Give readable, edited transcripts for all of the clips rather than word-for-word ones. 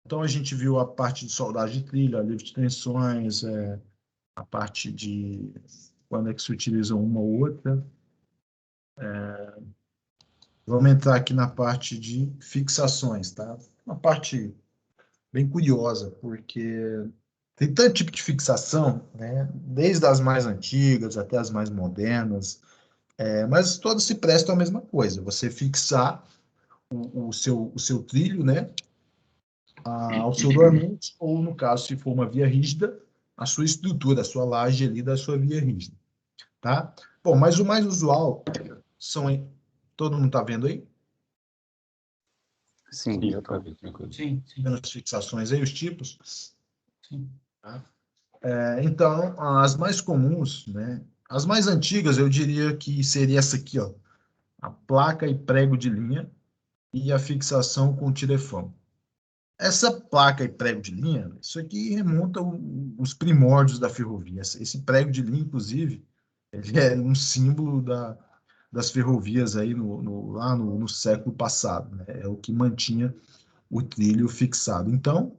Então, a gente viu a parte de soldagem de trilho, a livre de tensões, a parte de quando é que se utiliza uma ou outra. Vamos entrar aqui na parte de fixações, tá? Uma parte bem curiosa, porque tem tanto tipo de fixação, né? Desde as mais antigas até as mais modernas, mas todas se prestam à mesma coisa. Você fixar o seu trilho, né? Ao seu dormente, ou no caso, se for uma via rígida, a sua estrutura, a sua laje ali da sua via rígida, tá? Bom, mas o mais usual são... Todo mundo está vendo aí? Sim, Sim, eu tá tô. bem, tranquilo. Sim, sim, Vendo as fixações aí, os tipos? sim. Tá? Então, as mais comuns, né? As mais antigas, eu diria que seria essa aqui, ó. A placa e prego de linha e a fixação com tirefão. Essa placa e prego de linha, isso aqui remonta os primórdios da ferrovia. Esse prego de linha, inclusive, ele é um símbolo das ferrovias aí lá no século passado, né? É o que mantinha o trilho fixado. Então,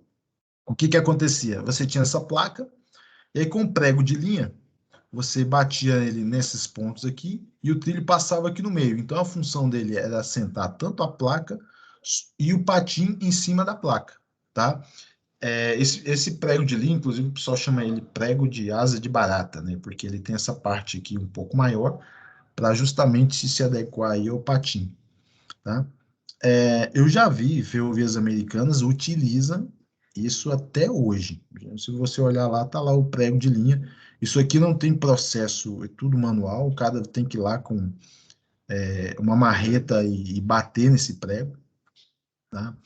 o que que acontecia? Você tinha essa placa, e aí com o prego de linha, você batia ele nesses pontos aqui, e o trilho passava aqui no meio. Então, a função dele era assentar tanto a placa e o patim em cima da placa, tá? Esse prego de linha, inclusive, o pessoal chama ele prego de asa de barata, né? Porque ele tem essa parte aqui um pouco maior, para justamente se adequar aí ao patim, tá? Eu já vi ferrovias americanas utilizam isso até hoje. Se você olhar lá, tá lá o prego de linha. Isso aqui não tem processo, é tudo manual. O cara tem que ir lá com uma marreta e bater nesse prego, tá?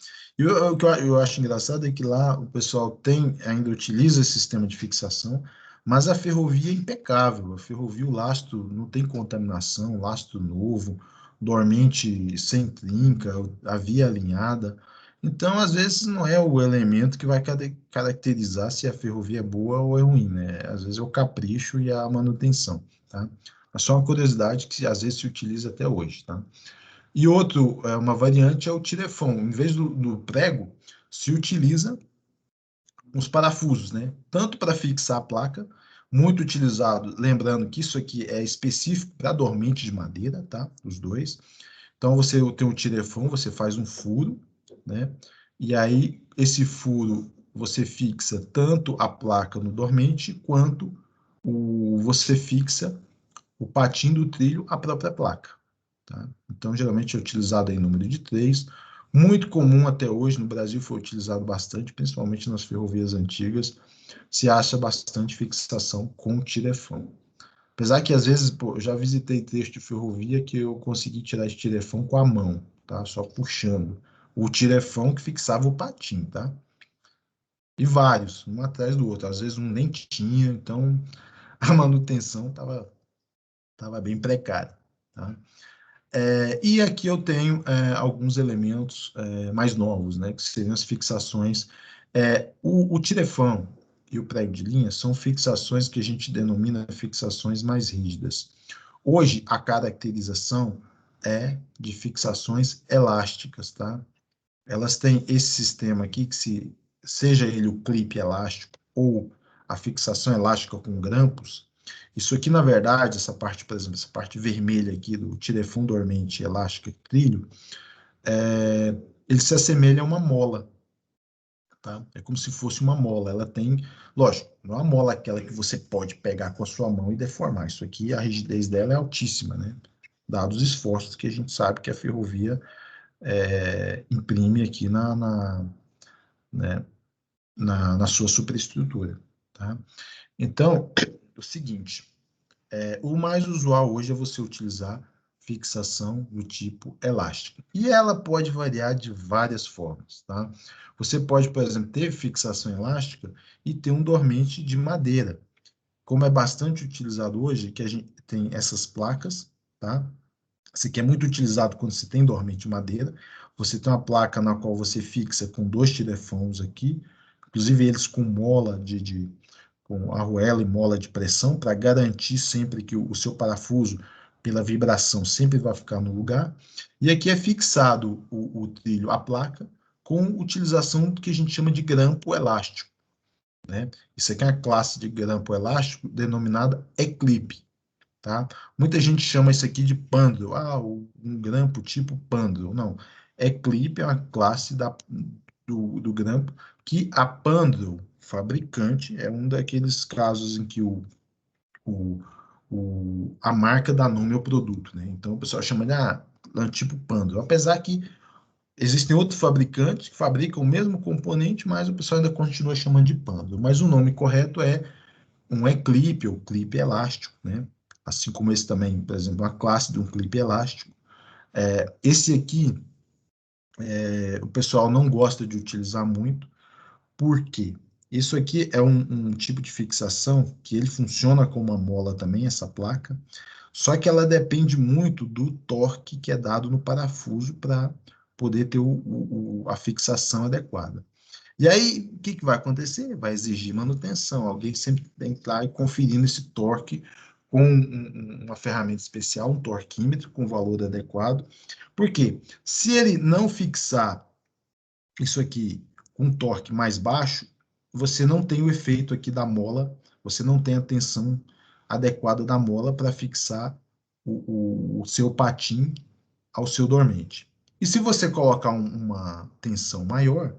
O que eu acho engraçado é que lá o pessoal ainda utiliza esse sistema de fixação, mas a ferrovia é impecável. A ferrovia, o lastro não tem contaminação, lastro novo, dormente sem trinca, a via alinhada. Então, às vezes, não é o elemento que vai caracterizar se a ferrovia é boa ou é ruim, né? Às vezes é o capricho e a manutenção, tá? É só uma curiosidade que às vezes se utiliza até hoje, tá? E uma variante é o tirefão. Em vez do prego, se utiliza os parafusos, né? Tanto para fixar a placa, muito utilizado, lembrando que isso aqui é específico para dormente de madeira, tá? Os dois. Então, você tem o tirefão, você faz um furo, né? E aí, esse furo, você fixa tanto a placa no dormente, quanto você fixa o patim do trilho à própria placa. Tá? Então, geralmente é utilizado em número de 3. Muito comum até hoje, no Brasil foi utilizado bastante, principalmente nas ferrovias antigas, se acha bastante fixação com tirefão. Apesar que, às vezes, pô, eu já visitei trecho de ferrovia que eu consegui tirar esse tirefão com a mão, tá? Só puxando. O tirefão que fixava o patim, tá? E vários, um atrás do outro. Às vezes um nem tinha, então a manutenção estava bem precária, tá? E aqui eu tenho alguns elementos mais novos, né, que seriam as fixações. O tirefão e o prego de linha são fixações que a gente denomina fixações mais rígidas. Hoje, a caracterização é de fixações elásticas, tá? Elas têm esse sistema aqui, seja ele o clipe elástico ou a fixação elástica com grampos. Isso aqui, na verdade, essa parte, por exemplo, essa parte vermelha aqui do tirefão dormente elástico e trilho, ele se assemelha a uma mola, tá? É como se fosse uma mola. Ela tem, lógico, não é uma mola aquela que você pode pegar com a sua mão e deformar. Isso aqui, a rigidez dela é altíssima, né? Dados os esforços que a gente sabe que a ferrovia imprime aqui né, na sua superestrutura, tá? Então, o seguinte, o mais usual hoje é você utilizar fixação do tipo elástica. E ela pode variar de várias formas, tá? Você pode, por exemplo, ter fixação elástica e ter um dormente de madeira. Como é bastante utilizado hoje, que a gente tem essas placas, tá? Isso aqui é muito utilizado quando você tem dormente de madeira. Você tem uma placa na qual você fixa com 2 tirefãos aqui, inclusive eles com mola com arruela e mola de pressão, para garantir sempre que o seu parafuso, pela vibração, sempre vai ficar no lugar. E aqui é fixado o trilho, a placa, com utilização do que a gente chama de grampo elástico, né? Isso aqui é a classe de grampo elástico denominada eclipse, tá? Muita gente chama isso aqui de pandrel, um grampo tipo pandrel. Não, eclipse é uma classe do grampo que a pandrel, fabricante, é um daqueles casos em que o, a marca dá nome ao produto, né? Então o pessoal chama de tipo pandrel, apesar que existem outros fabricantes que fabricam o mesmo componente, mas o pessoal ainda continua chamando de pandrel. Mas o nome correto é um clipe ou clipe elástico, né? Assim como esse também, por exemplo, uma classe de um clipe elástico. Esse aqui, o pessoal não gosta de utilizar muito, porque isso aqui é um tipo de fixação que ele funciona como uma mola também, essa placa, só que ela depende muito do torque que é dado no parafuso para poder ter a fixação adequada. E aí, o que, que vai acontecer? Vai exigir manutenção. Alguém sempre tem que estar conferindo esse torque com uma ferramenta especial, um torquímetro com valor adequado. Por quê? Se ele não fixar isso aqui com um torque mais baixo, você não tem o efeito aqui da mola, você não tem a tensão adequada da mola para fixar o seu patim ao seu dormente. E se você colocar uma tensão maior,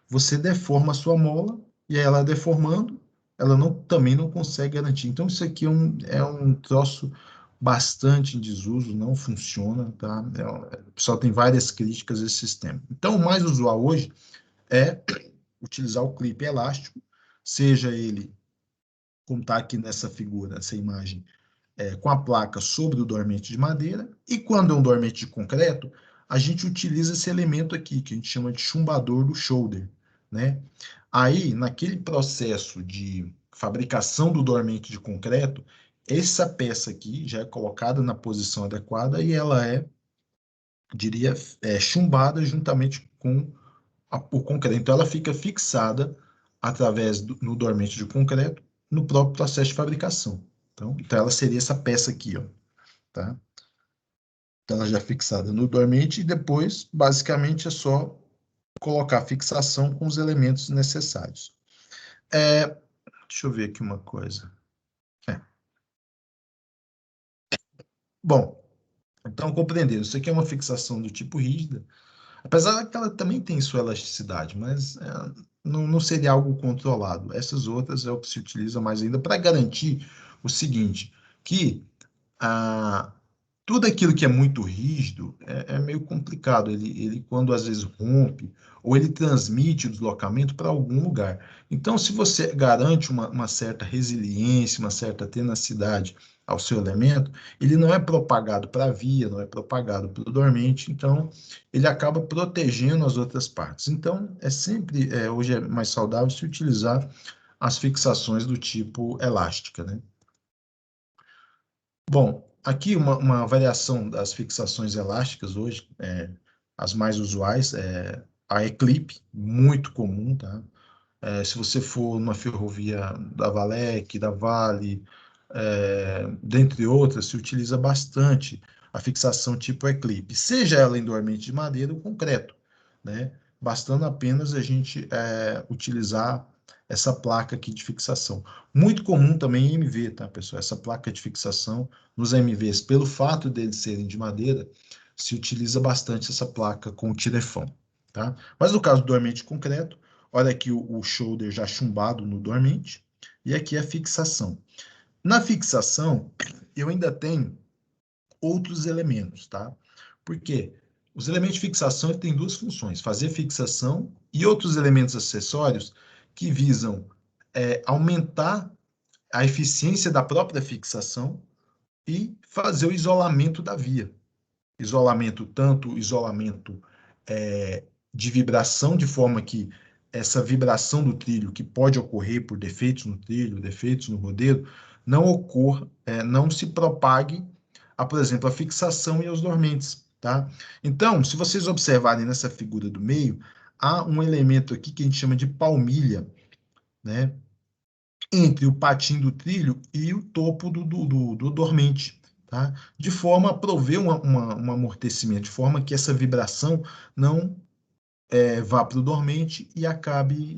você deforma a sua mola, e aí ela deformando, ela também não consegue garantir. Então, isso aqui é um troço bastante em desuso, não funciona, tá? O pessoal tem várias críticas a esse sistema. Então, o mais usual hoje é utilizar o clipe elástico, seja ele, como está aqui nessa figura, essa imagem, com a placa sobre o dormente de madeira, e quando é um dormente de concreto, a gente utiliza esse elemento aqui, que a gente chama de chumbador do shoulder, né? Aí, naquele processo de fabricação do dormente de concreto, essa peça aqui já é colocada na posição adequada e ela diria, chumbada juntamente com o concreto. Então, ela fica fixada através no dormente de concreto no próprio processo de fabricação. Então ela seria essa peça aqui, ó, tá? Então, ela já é fixada no dormente e depois, basicamente, é só colocar a fixação com os elementos necessários. Deixa eu ver aqui uma coisa. É. Bom, então, compreendendo, isso aqui é uma fixação do tipo rígida, apesar que ela também tem sua elasticidade, mas não seria algo controlado. Essas outras é o que se utiliza mais ainda para garantir o seguinte, que a, tudo aquilo que é muito rígido é meio complicado. Ele, quando às vezes rompe, ou ele transmite o deslocamento para algum lugar. Então, se você garante uma certa resiliência, uma certa tenacidade ao seu elemento, ele não é propagado para a via, não é propagado para o dormente, então ele acaba protegendo as outras partes. Então, hoje é mais saudável se utilizar as fixações do tipo elástica, né? Bom, aqui uma variação das fixações elásticas hoje, as mais usuais, a Eclipse, muito comum, tá? Se você for numa ferrovia da Valec, da Vale, dentre outras, se utiliza bastante a fixação tipo Eclipse, seja ela em dormente de madeira ou concreto, né? Bastando apenas a gente utilizar essa placa aqui de fixação. Muito comum também em MV, tá, pessoal? Essa placa de fixação nos MVs, pelo fato deles serem de madeira, se utiliza bastante essa placa com o tirefão, tá? Mas no caso do dormente concreto, olha aqui o shoulder já chumbado no dormente, e aqui a fixação. Na fixação, eu ainda tenho outros elementos, tá? Por quê? Os elementos de fixação têm duas funções: fazer fixação e outros elementos acessórios que visam aumentar a eficiência da própria fixação e fazer o isolamento da via. Isolamento, tanto isolamento de vibração, de forma que essa vibração do trilho, que pode ocorrer por defeitos no trilho, defeitos no rodeio, não ocorra, não se propague a, por exemplo, a fixação e aos dormentes, tá? Então, se vocês observarem nessa figura do meio, há um elemento aqui que a gente chama de palmilha, né? Entre o patim do trilho e o topo do dormente, tá? De forma a prover um amortecimento, de forma que essa vibração não vá para o dormente e acabe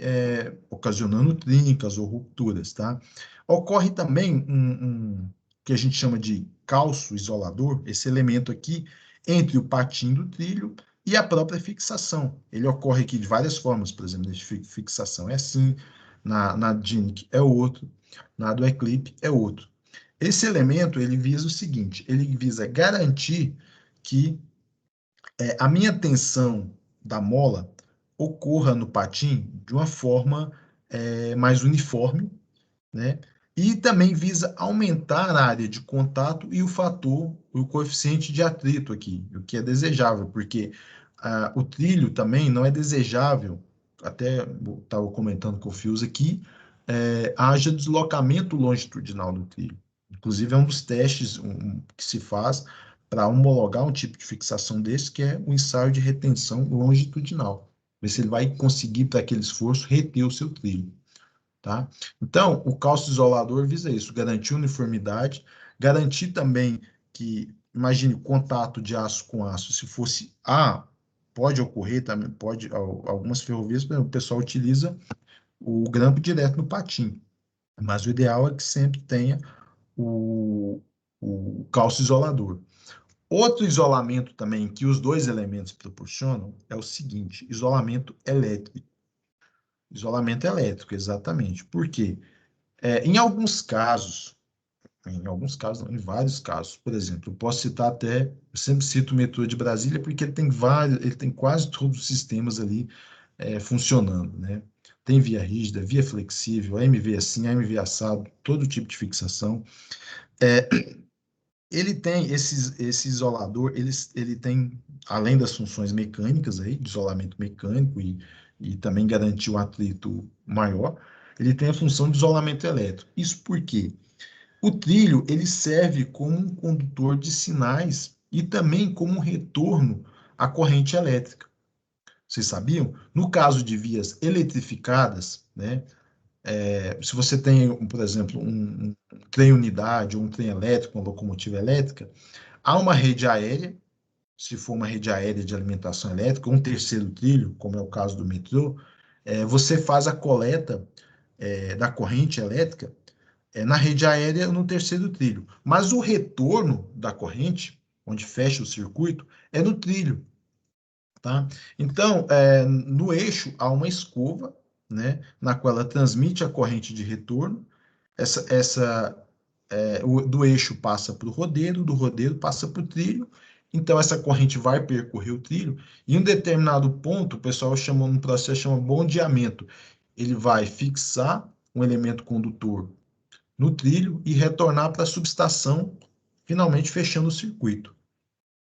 ocasionando trincas ou rupturas, tá? Ocorre também que a gente chama de calço isolador, esse elemento aqui, entre o patim do trilho e a própria fixação. Ele ocorre aqui de várias formas, por exemplo, de fixação é assim, na Dinic é outro, na do Eclipse é outro. Esse elemento, ele visa o seguinte, ele visa garantir que a minha tensão da mola ocorra no patim de uma forma mais uniforme, né? E também visa aumentar a área de contato e o fator, o coeficiente de atrito aqui, o que é desejável, porque o trilho também não é desejável, até estava comentando com o Fios aqui, haja deslocamento longitudinal do trilho. Inclusive, é um dos testes que se faz para homologar um tipo de fixação desse, que é o ensaio de retenção longitudinal. Ver se ele vai conseguir, para aquele esforço, reter o seu trilho. Tá? Então, o cálcio isolador visa isso, garantir uniformidade, garantir também que, imagine, o contato de aço com aço, se fosse pode ocorrer também, pode, algumas ferrovias, o pessoal utiliza o grampo direto no patim, mas o ideal é que sempre tenha o, o cálcio isolador. Outro isolamento também que os dois elementos proporcionam é o seguinte, isolamento elétrico. Isolamento elétrico, exatamente. Por quê? Em alguns casos, não, em vários casos, por exemplo, eu posso citar até, eu sempre cito o metrô de Brasília porque ele tem quase todos os sistemas ali funcionando, né? Tem via rígida, via flexível, AMV assim, AMV assado, todo tipo de fixação. É, ele tem esse isolador, ele tem, além das funções mecânicas aí, de isolamento mecânico e também garantir um atrito maior, ele tem a função de isolamento elétrico. Isso por quê? O trilho, ele serve como um condutor de sinais e também como um retorno à corrente elétrica. Vocês sabiam? No caso de vias eletrificadas, né, se você tem, por exemplo, um trem unidade ou um trem elétrico, uma locomotiva elétrica, há uma rede aérea, se for uma rede aérea de alimentação elétrica, um terceiro trilho, como é o caso do metrô, você faz a coleta da corrente elétrica na rede aérea no terceiro trilho. Mas o retorno da corrente, onde fecha o circuito, é no trilho. Tá? Então, no eixo há uma escova, né, na qual ela transmite a corrente de retorno. Do eixo passa para o rodeiro, do rodeiro passa para o trilho. Então, essa corrente vai percorrer o trilho. E em um determinado ponto, o pessoal chama, um processo chama bondeamento. Ele vai fixar um elemento condutor no trilho e retornar para a subestação, finalmente fechando o circuito.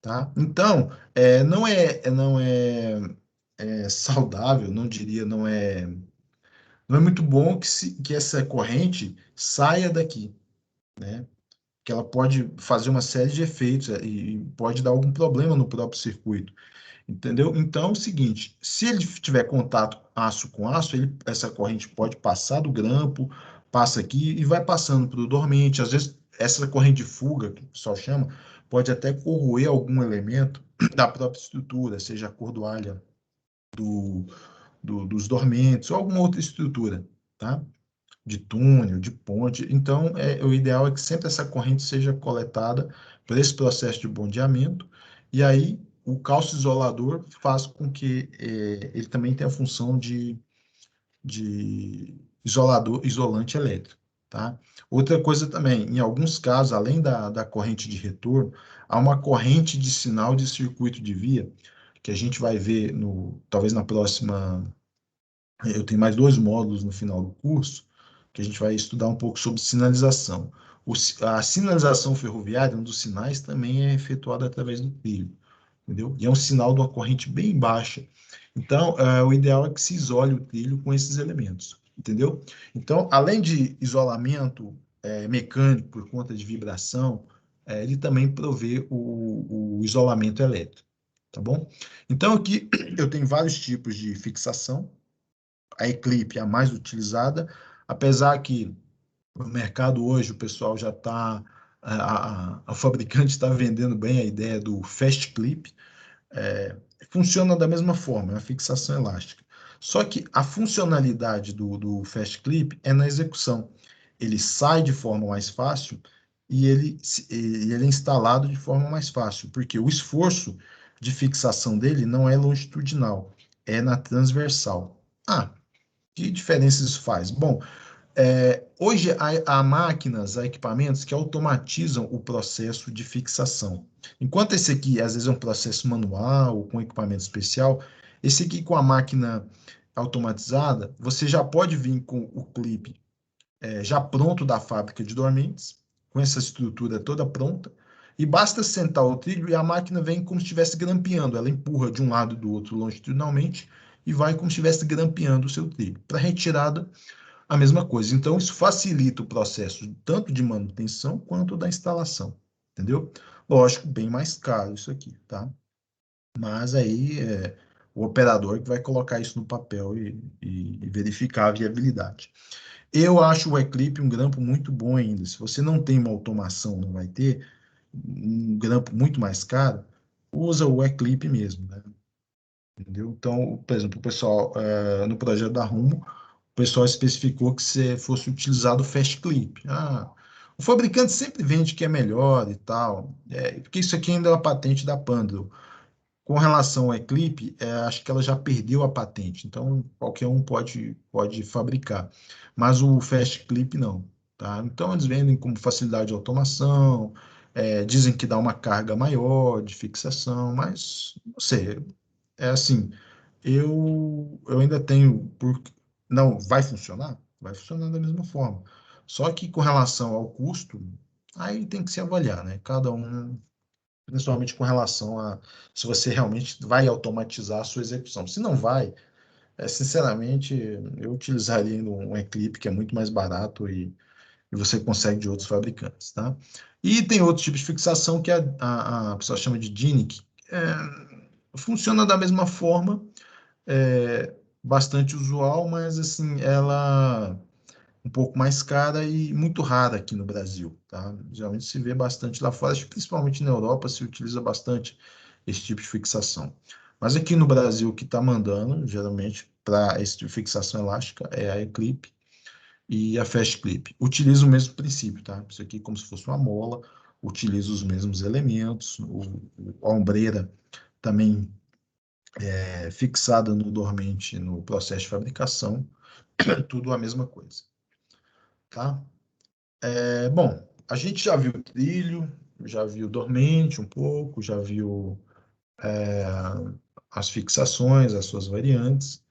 Tá? Então, não é saudável, não diria, não é muito bom que essa corrente saia daqui, né? Que ela pode fazer uma série de efeitos e pode dar algum problema no próprio circuito. Entendeu? Então, é o seguinte, se ele tiver contato aço com aço, essa corrente pode passar do grampo, passa aqui e vai passando para o dormente. Às vezes, essa corrente de fuga, que o pessoal chama, pode até corroer algum elemento da própria estrutura, seja a cordoalha dos dormentes ou alguma outra estrutura, tá? De túnel, de ponte. Então, o ideal é que sempre essa corrente seja coletada por esse processo de bondeamento, e aí o cálcio isolador faz com que ele também tenha a função de isolante elétrico, tá? Outra coisa também, em alguns casos, além da corrente de retorno, há uma corrente de sinal de circuito de via, que a gente vai ver talvez na próxima. Eu tenho mais dois módulos no final do curso, que a gente vai estudar um pouco sobre sinalização. A sinalização ferroviária, um dos sinais, também é efetuada através do trilho, entendeu? E é um sinal de uma corrente bem baixa. Então, o ideal é que se isole o trilho com esses elementos, entendeu? Então, além de isolamento mecânico por conta de vibração, ele também provê o isolamento elétrico, tá bom? Então, aqui eu tenho vários tipos de fixação, a Eclipse é a mais utilizada, apesar que no mercado hoje o pessoal já está, a fabricante está vendendo bem a ideia do Fast Clip. funciona da mesma forma, é a fixação elástica. Só que a funcionalidade do Fast Clip é na execução. Ele sai de forma mais fácil e ele é instalado de forma mais fácil, porque o esforço de fixação dele não é longitudinal, é na transversal. Ah, que diferença isso faz? Bom, hoje há máquinas, há equipamentos que automatizam o processo de fixação. Enquanto esse aqui, às vezes, é um processo manual, com equipamento especial, esse aqui com a máquina automatizada, você já pode vir com o clipe já pronto da fábrica de dormentes, com essa estrutura toda pronta, e basta sentar o trilho e a máquina vem como se estivesse grampeando, ela empurra de um lado e do outro longitudinalmente e vai como se estivesse grampeando o seu trilho. Para retirada, a mesma coisa. Então, isso facilita o processo tanto de manutenção quanto da instalação, entendeu? Lógico, bem mais caro isso aqui, tá? Mas aí é o operador que vai colocar isso no papel e verificar a viabilidade. Eu acho o Eclipse um grampo muito bom ainda. Se você não tem uma automação, não vai ter um grampo muito mais caro, usa o Eclipse mesmo, né? Entendeu? Então, por exemplo, o pessoal, no projeto da Rumo, o pessoal especificou que se fosse utilizado o Fast Clip. Ah, o fabricante sempre vende que é melhor e tal, porque isso aqui ainda é uma patente da Pandro. Com relação ao Eclipse, acho que ela já perdeu a patente, então qualquer um pode fabricar. Mas o Fast Clip não, tá? Então eles vendem como facilidade de automação, dizem que dá uma carga maior de fixação, mas não sei, é assim, eu ainda tenho não, vai funcionar? Vai funcionar da mesma forma. Só que com relação ao custo, aí tem que se avaliar, né? Cada um, principalmente com relação a se você realmente vai automatizar a sua execução. Se não vai, sinceramente, eu utilizaria um Eclipse que é muito mais barato e você consegue de outros fabricantes, tá? E tem outro tipo de fixação que a pessoa chama de DINIC. Funciona da mesma forma, bastante usual, mas assim, ela um pouco mais cara e muito rara aqui no Brasil, tá? Geralmente se vê bastante lá fora, acho que principalmente na Europa se utiliza bastante esse tipo de fixação. Mas aqui no Brasil, o que está mandando, geralmente, para esse tipo de fixação elástica é a Eclipse e a Fast Clip. Utiliza o mesmo princípio, tá? Isso aqui é como se fosse uma mola, utiliza os mesmos elementos, a ombreira também fixada no dormente no processo de fabricação, tudo a mesma coisa, tá? Bom, a gente já viu trilho, já viu dormente um pouco, já viu as fixações, as suas variantes,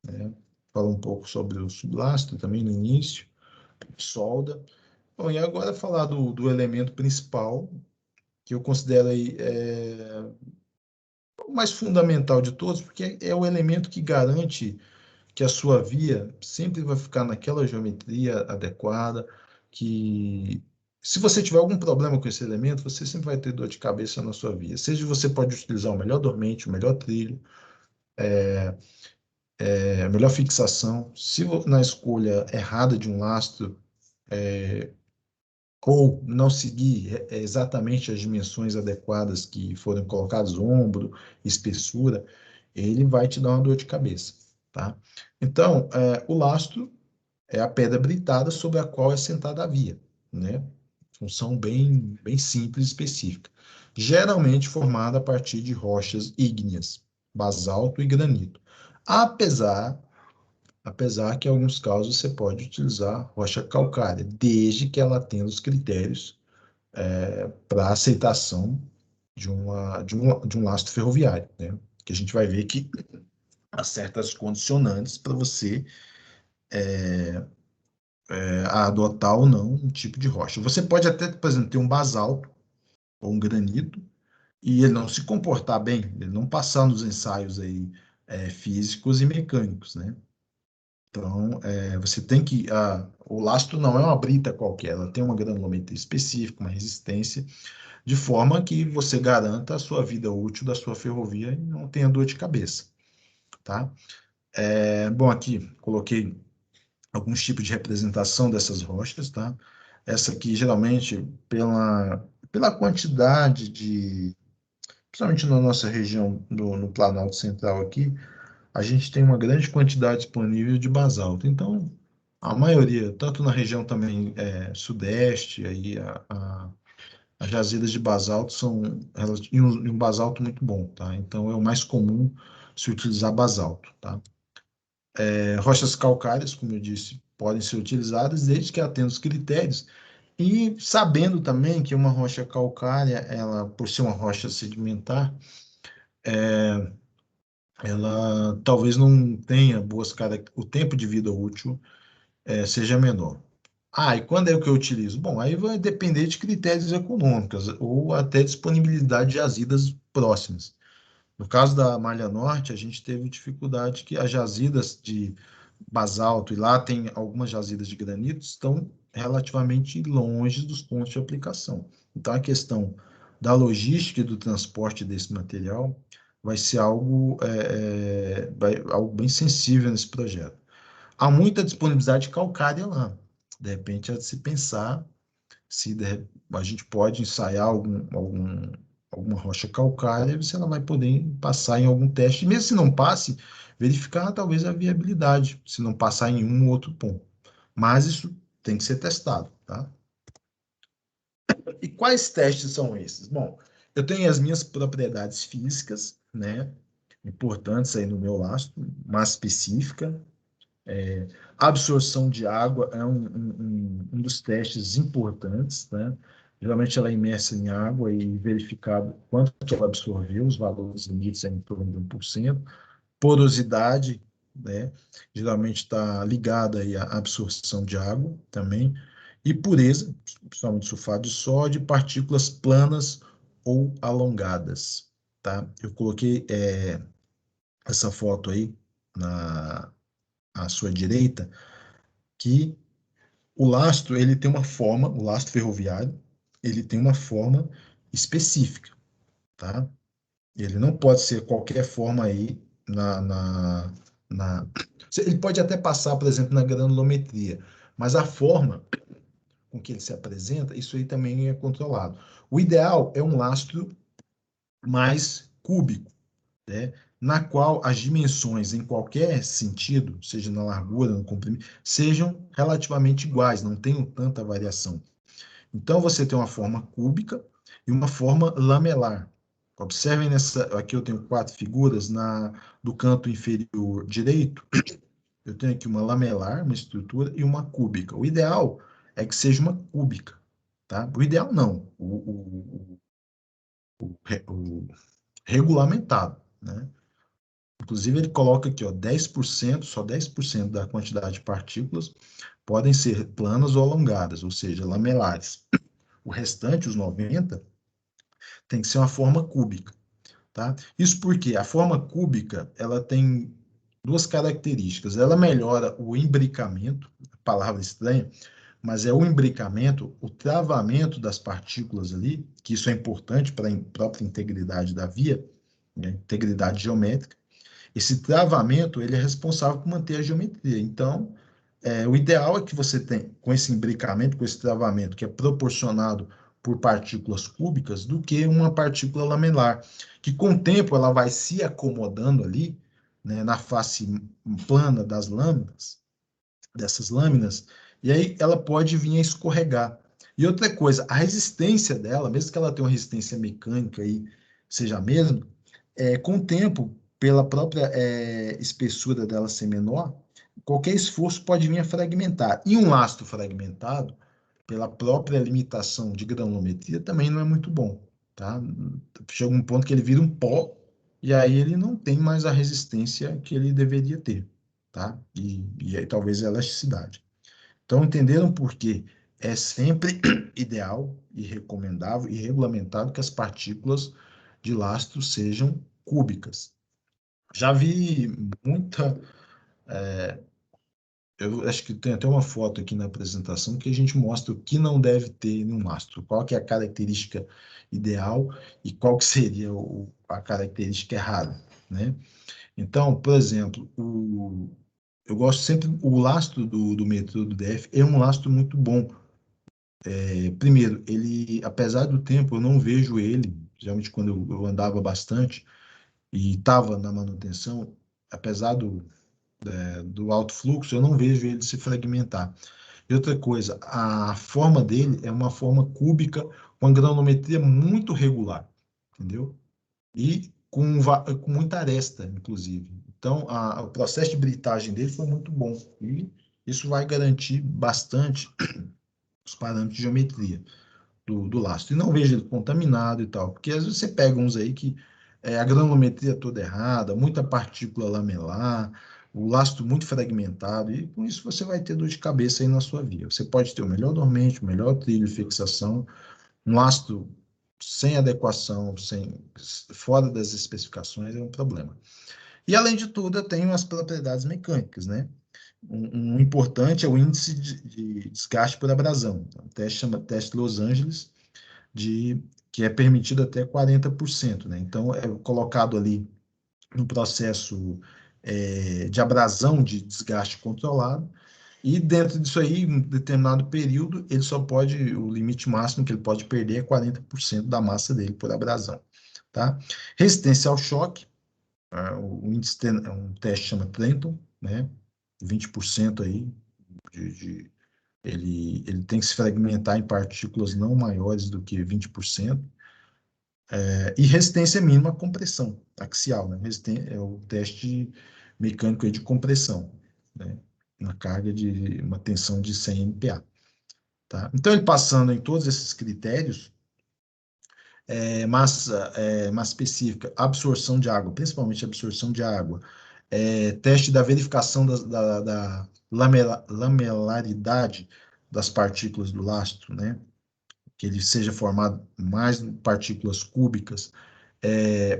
né? Falou um pouco sobre o sublastro também no início, solda. Bom, e agora falar do elemento principal, que eu considero aí o mais fundamental de todos, porque é o elemento que garante que a sua via sempre vai ficar naquela geometria adequada, que se você tiver algum problema com esse elemento, você sempre vai ter dor de cabeça na sua via. Seja você pode utilizar o melhor dormente, o melhor trilho, a melhor fixação. Se na escolha errada de um lastro, ou não seguir exatamente as dimensões adequadas que foram colocadas, ombro, espessura, ele vai te dar uma dor de cabeça, tá? Então, o lastro é a pedra britada sobre a qual é sentada a via, né? Função bem simples e específica. Geralmente formada a partir de rochas ígneas, basalto e granito. Apesar, apesar que em alguns casos você pode utilizar rocha calcária, desde que ela tenha os critérios para aceitação de um lastro ferroviário, né? Que a gente vai ver que há certas condicionantes para você a adotar ou não um tipo de rocha. Você pode até, por exemplo, ter um basalto ou um granito e ele não se comportar bem, ele não passar nos ensaios aí físicos e mecânicos, né? Então, você tem que o lastro não é uma brita qualquer, ela tem uma granulometria específica, uma resistência, de forma que você garanta a sua vida útil da sua ferrovia e não tenha dor de cabeça, tá? Bom, aqui coloquei alguns tipos de representação dessas rochas, tá? Essa aqui, geralmente, pela quantidade de principalmente na nossa região, no Planalto Central aqui, a gente tem uma grande quantidade disponível de basalto. Então, a maioria, tanto na região também sudeste, aí as jazidas de basalto são e um basalto muito bom, tá? Então, é o mais comum se utilizar basalto, tá? Rochas calcárias, como eu disse, podem ser utilizadas desde que atenda os critérios e sabendo também que uma rocha calcária, ela, por ser uma rocha sedimentar, ela talvez não tenha boas características, o tempo de vida útil seja menor. Ah, e quando é o que eu utilizo? Bom, aí vai depender de critérios econômicos ou até disponibilidade de jazidas próximas. No caso da Malha Norte, a gente teve dificuldade que as jazidas de basalto, e lá tem algumas jazidas de granito, estão relativamente longe dos pontos de aplicação. Então, a questão da logística e do transporte desse material vai ser algo bem sensível nesse projeto. Há muita disponibilidade calcária lá. De repente, é de se pensar se a gente pode ensaiar alguma rocha calcária, você não vai poder passar em algum teste. Mesmo se não passe, verificar talvez a viabilidade, se não passar em um ou outro ponto. Mas isso tem que ser testado, tá? E quais testes são esses? Bom, eu tenho as minhas propriedades físicas, né? Importantes aí no meu lastro, mais específica. Absorção de água é um dos testes importantes, né? Geralmente ela é imersa em água e verificado quanto ela absorveu, os valores limites é em torno de 1%. Porosidade, né? Geralmente está ligada aí à absorção de água também. E pureza, principalmente sulfato de sódio, partículas planas ou alongadas, tá? Eu coloquei essa foto aí na à sua direita, que o lastro, ele tem uma forma, o lastro ferroviário, ele tem uma forma específica, tá? Ele não pode ser qualquer forma aí na... Ele pode até passar, por exemplo, na granulometria, mas a forma com que ele se apresenta, isso aí também é controlado. O ideal é um lastro mais cúbico, né? Na qual as dimensões, em qualquer sentido, seja na largura, no comprimento, sejam relativamente iguais, não tenham tanta variação. Então, você tem uma forma cúbica e uma forma lamelar. Observem nessa, aqui eu tenho 4 figuras, do canto inferior direito, eu tenho aqui uma lamelar, uma estrutura, e uma cúbica. O ideal é que seja uma cúbica, tá? O ideal não, o regulamentado, né? Inclusive, ele coloca aqui, ó, 10%, só 10% da quantidade de partículas podem ser planas ou alongadas, ou seja, lamelares. O restante, os 90%, tem que ser uma forma cúbica, tá? Isso porque a forma cúbica, ela tem duas características. Ela melhora o imbricamento, palavra estranha, mas é o imbricamento, o travamento das partículas ali, que isso é importante para a própria integridade da via, né? Integridade geométrica. Esse travamento, ele é responsável por manter a geometria. Então, o ideal é que você tenha, com esse imbricamento, com esse travamento, que é proporcionado por partículas cúbicas, do que uma partícula lamelar, que com o tempo ela vai se acomodando ali, né, na face plana das lâminas, dessas lâminas, e aí ela pode vir a escorregar. E outra coisa, a resistência dela, mesmo que ela tenha uma resistência mecânica aí, seja a mesma, com o tempo, pela própria espessura dela ser menor, qualquer esforço pode vir a fragmentar. E um lastro fragmentado, pela própria limitação de granulometria, também não é muito bom, tá? Chega um ponto que ele vira um pó, e aí ele não tem mais a resistência que ele deveria ter, tá? E aí talvez a elasticidade. Então, entenderam por que é sempre ideal e recomendável e regulamentado que as partículas de lastro sejam cúbicas. Já vi muita. Eu acho que tem até uma foto aqui na apresentação que a gente mostra o que não deve ter em um lastro, qual que é a característica ideal e qual que seria a característica errada, né? Então, por exemplo, eu gosto sempre, o lastro do metrô do DF é um lastro muito bom. Primeiro, ele, apesar do tempo, eu não vejo ele. geralmente quando eu andava bastante e estava na manutenção, apesar do alto fluxo, eu não vejo ele se fragmentar. E outra coisa, a forma dele é uma forma cúbica com a granulometria muito regular, entendeu? E com muita aresta, inclusive. Então, o processo de britagem dele foi muito bom. E isso vai garantir bastante os parâmetros de geometria do lastro. E não vejo ele contaminado e tal, porque às vezes você pega uns aí que a granulometria toda errada, muita partícula lamelar, o lastro muito fragmentado, e com isso você vai ter dor de cabeça aí na sua via. Você pode ter o melhor dormente, o melhor trilho de fixação, um lastro sem adequação, fora das especificações, é um problema. E, além de tudo, eu tenho as propriedades mecânicas, né? Um importante é o índice de desgaste por abrasão. O teste chama teste Los Angeles, que é permitido até 40%, né? Então, é colocado ali no processo de abrasão de desgaste controlado, e dentro disso aí, em um determinado período, o limite máximo que ele pode perder é 40% da massa dele por abrasão, tá? Resistência ao choque, o índice é um teste que chama Trenton, né? 20% aí, ele tem que se fragmentar em partículas não maiores do que 20%, e resistência mínima à compressão axial, né? É o teste mecânico aí de compressão, né? Na carga de uma tensão de 100 MPa. Tá? Então, ele passando em todos esses critérios, massa específica, absorção de água, principalmente absorção de água, teste da verificação da lamelaridade das partículas do lastro, né? Que ele seja formado mais partículas cúbicas,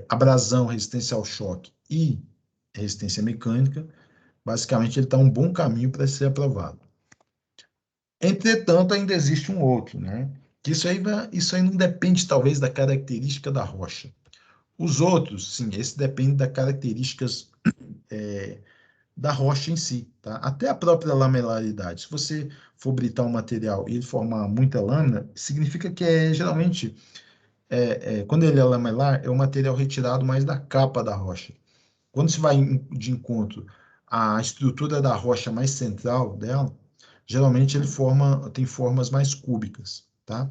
abrasão, resistência ao choque e resistência mecânica, basicamente ele está um bom caminho para ser aprovado. Entretanto, ainda existe um outro, né? Que isso aí não depende, talvez, da característica da rocha. Os outros, sim, esse depende das características da rocha em si, tá? Até a própria lamelaridade. Se você for britar um material e ele formar muita lâmina, significa que geralmente, quando ele é lamelar, é o material retirado mais da capa da rocha. Quando se vai de encontro à estrutura da rocha mais central dela, geralmente tem formas mais cúbicas, tá?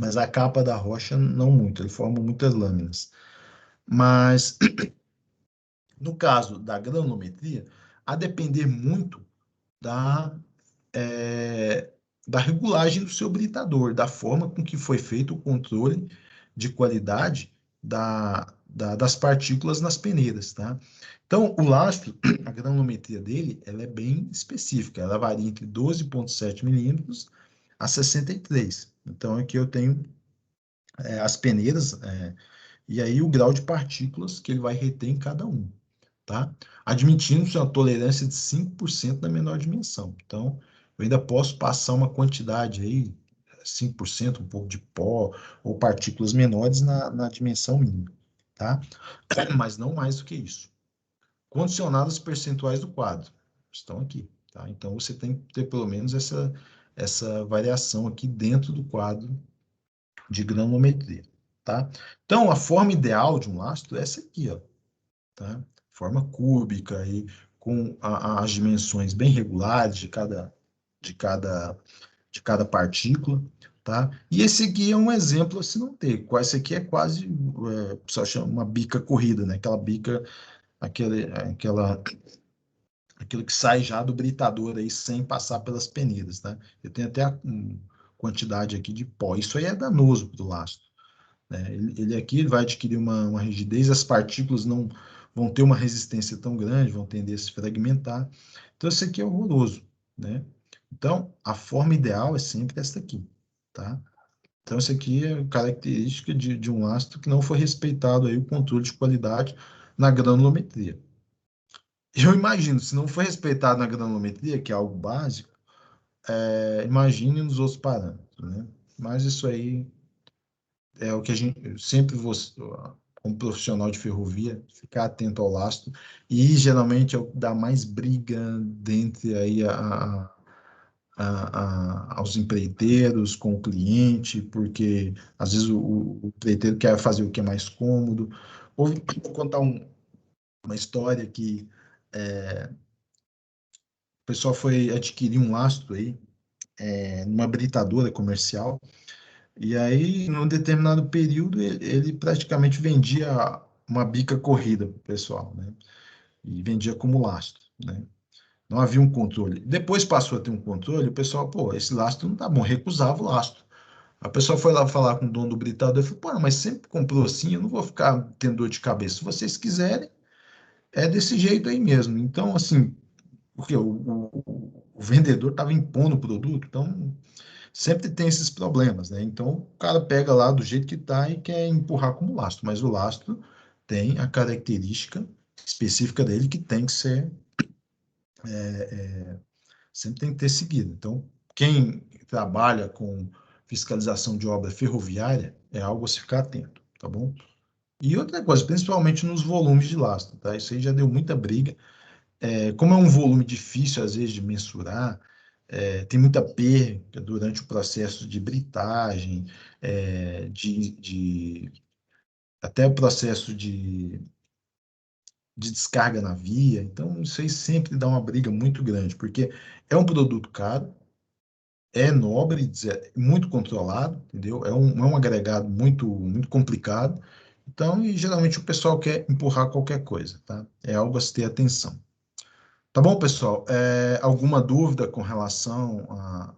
Mas a capa da rocha não muito, ele forma muitas lâminas. Mas no caso da granulometria, a depender muito da, é, da regulagem do seu britador, da forma com que foi feito o controle de qualidade das partículas nas peneiras, tá? Então, o lastro, a granulometria dele, ela é bem específica, ela varia entre 12,7 milímetros a 63. Então, aqui eu tenho as peneiras, e aí o grau de partículas que ele vai reter em cada um, tá? Admitindo-se uma tolerância de 5% da menor dimensão. Então, eu ainda posso passar uma quantidade aí, 5%, um pouco de pó ou partículas menores na dimensão mínima, tá? Mas não mais do que isso. Condicionados percentuais do quadro estão aqui, tá? Então, você tem que ter pelo menos essa variação aqui dentro do quadro de granulometria, tá? Então, a forma ideal de um lastro é essa aqui, ó, tá? Forma cúbica e com as dimensões bem regulares de cada, de cada partícula, tá? E esse aqui é um exemplo a se não ter. Esse aqui é quase, o pessoal chama uma bica corrida, né? Aquela bica, aquilo que sai já do britador aí sem passar pelas peneiras, tá? Eu tenho até a quantidade aqui de pó. Isso aí é danoso para o lastro, né? Ele aqui vai adquirir uma rigidez, as partículas não vão ter uma resistência tão grande, vão tender a se fragmentar. Então, isso aqui é horroroso, né? Então, a forma ideal é sempre essa aqui, tá? Então, isso aqui é característica de um lastro que não foi respeitado aí o controle de qualidade na granulometria. Eu imagino, se não foi respeitado na granulometria, que é algo básico, imagine nos outros parâmetros, né? Mas isso aí é o que a gente sempre vou, como profissional de ferrovia, ficar atento ao lastro, e geralmente é o que dá mais briga dentre aí aos empreiteiros, com o cliente, porque às vezes o empreiteiro quer fazer o que é mais cômodo. Vou contar uma história que o pessoal foi adquirir um lastro aí, numa britadora comercial, e aí, num determinado período, ele praticamente vendia uma bica corrida para o pessoal, né? E vendia como lastro, né? Não havia um controle. Depois passou a ter um controle, o pessoal, pô, esse lastro não tá bom, recusava o lastro. A pessoa foi lá falar com o dono do britador e falou, pô, mas sempre comprou assim, eu não vou ficar tendo dor de cabeça. Se vocês quiserem, é desse jeito aí mesmo. Então, assim, porque o vendedor estava impondo o produto, então sempre tem esses problemas, né? Então, o cara pega lá do jeito que tá e quer empurrar como lastro, mas o lastro tem a característica específica dele que tem que ser sempre tem que ter seguido. Então, quem trabalha com fiscalização de obra ferroviária é algo a se ficar atento, tá bom? E outra coisa, principalmente nos volumes de lastro, tá? Isso aí já deu muita briga. Como é um volume difícil, às vezes, de mensurar, tem muita perda durante o processo de britagem, até o processo de descarga na via. Então, isso aí sempre dá uma briga muito grande, porque é um produto caro, é nobre, muito controlado, entendeu? É um agregado muito complicado. Então, e geralmente o pessoal quer empurrar qualquer coisa, tá? É algo a se ter atenção. Tá bom, pessoal? Alguma dúvida com relação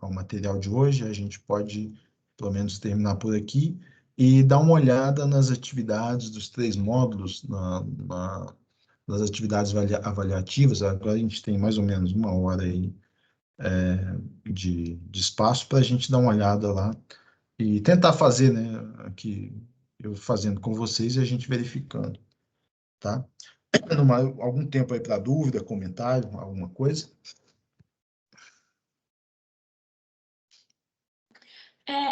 ao material de hoje? A gente pode, pelo menos, terminar por aqui e dar uma olhada nas atividades dos 3 módulos, nas atividades avaliativas. Agora a gente tem mais ou menos 1 hora aí de espaço para a gente dar uma olhada lá e tentar fazer, né? Aqui, eu fazendo com vocês e a gente verificando, tá? Algum tempo aí para dúvida, comentário, alguma coisa?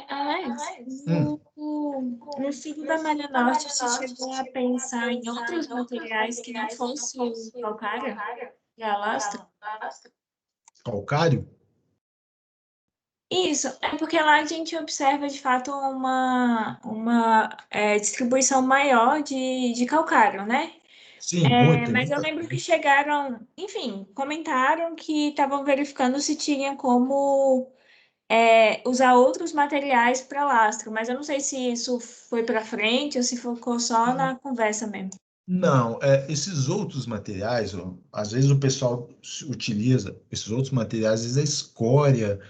Alex, Hum. no ciclo da Malha Norte, você chegou a pensar em outros materiais que não fossem calcário e alastro? Calcário? Isso, é porque lá a gente observa de fato uma distribuição maior de calcário, né? Sim, muito, tem Mas eu muita. lembro que chegaram, enfim, comentaram que estavam verificando se tinha como usar outros materiais para lastro, mas eu não sei se isso foi para frente ou se ficou só na conversa mesmo. Não, esses outros materiais, ó, às vezes o pessoal utiliza esses outros materiais, às vezes a escória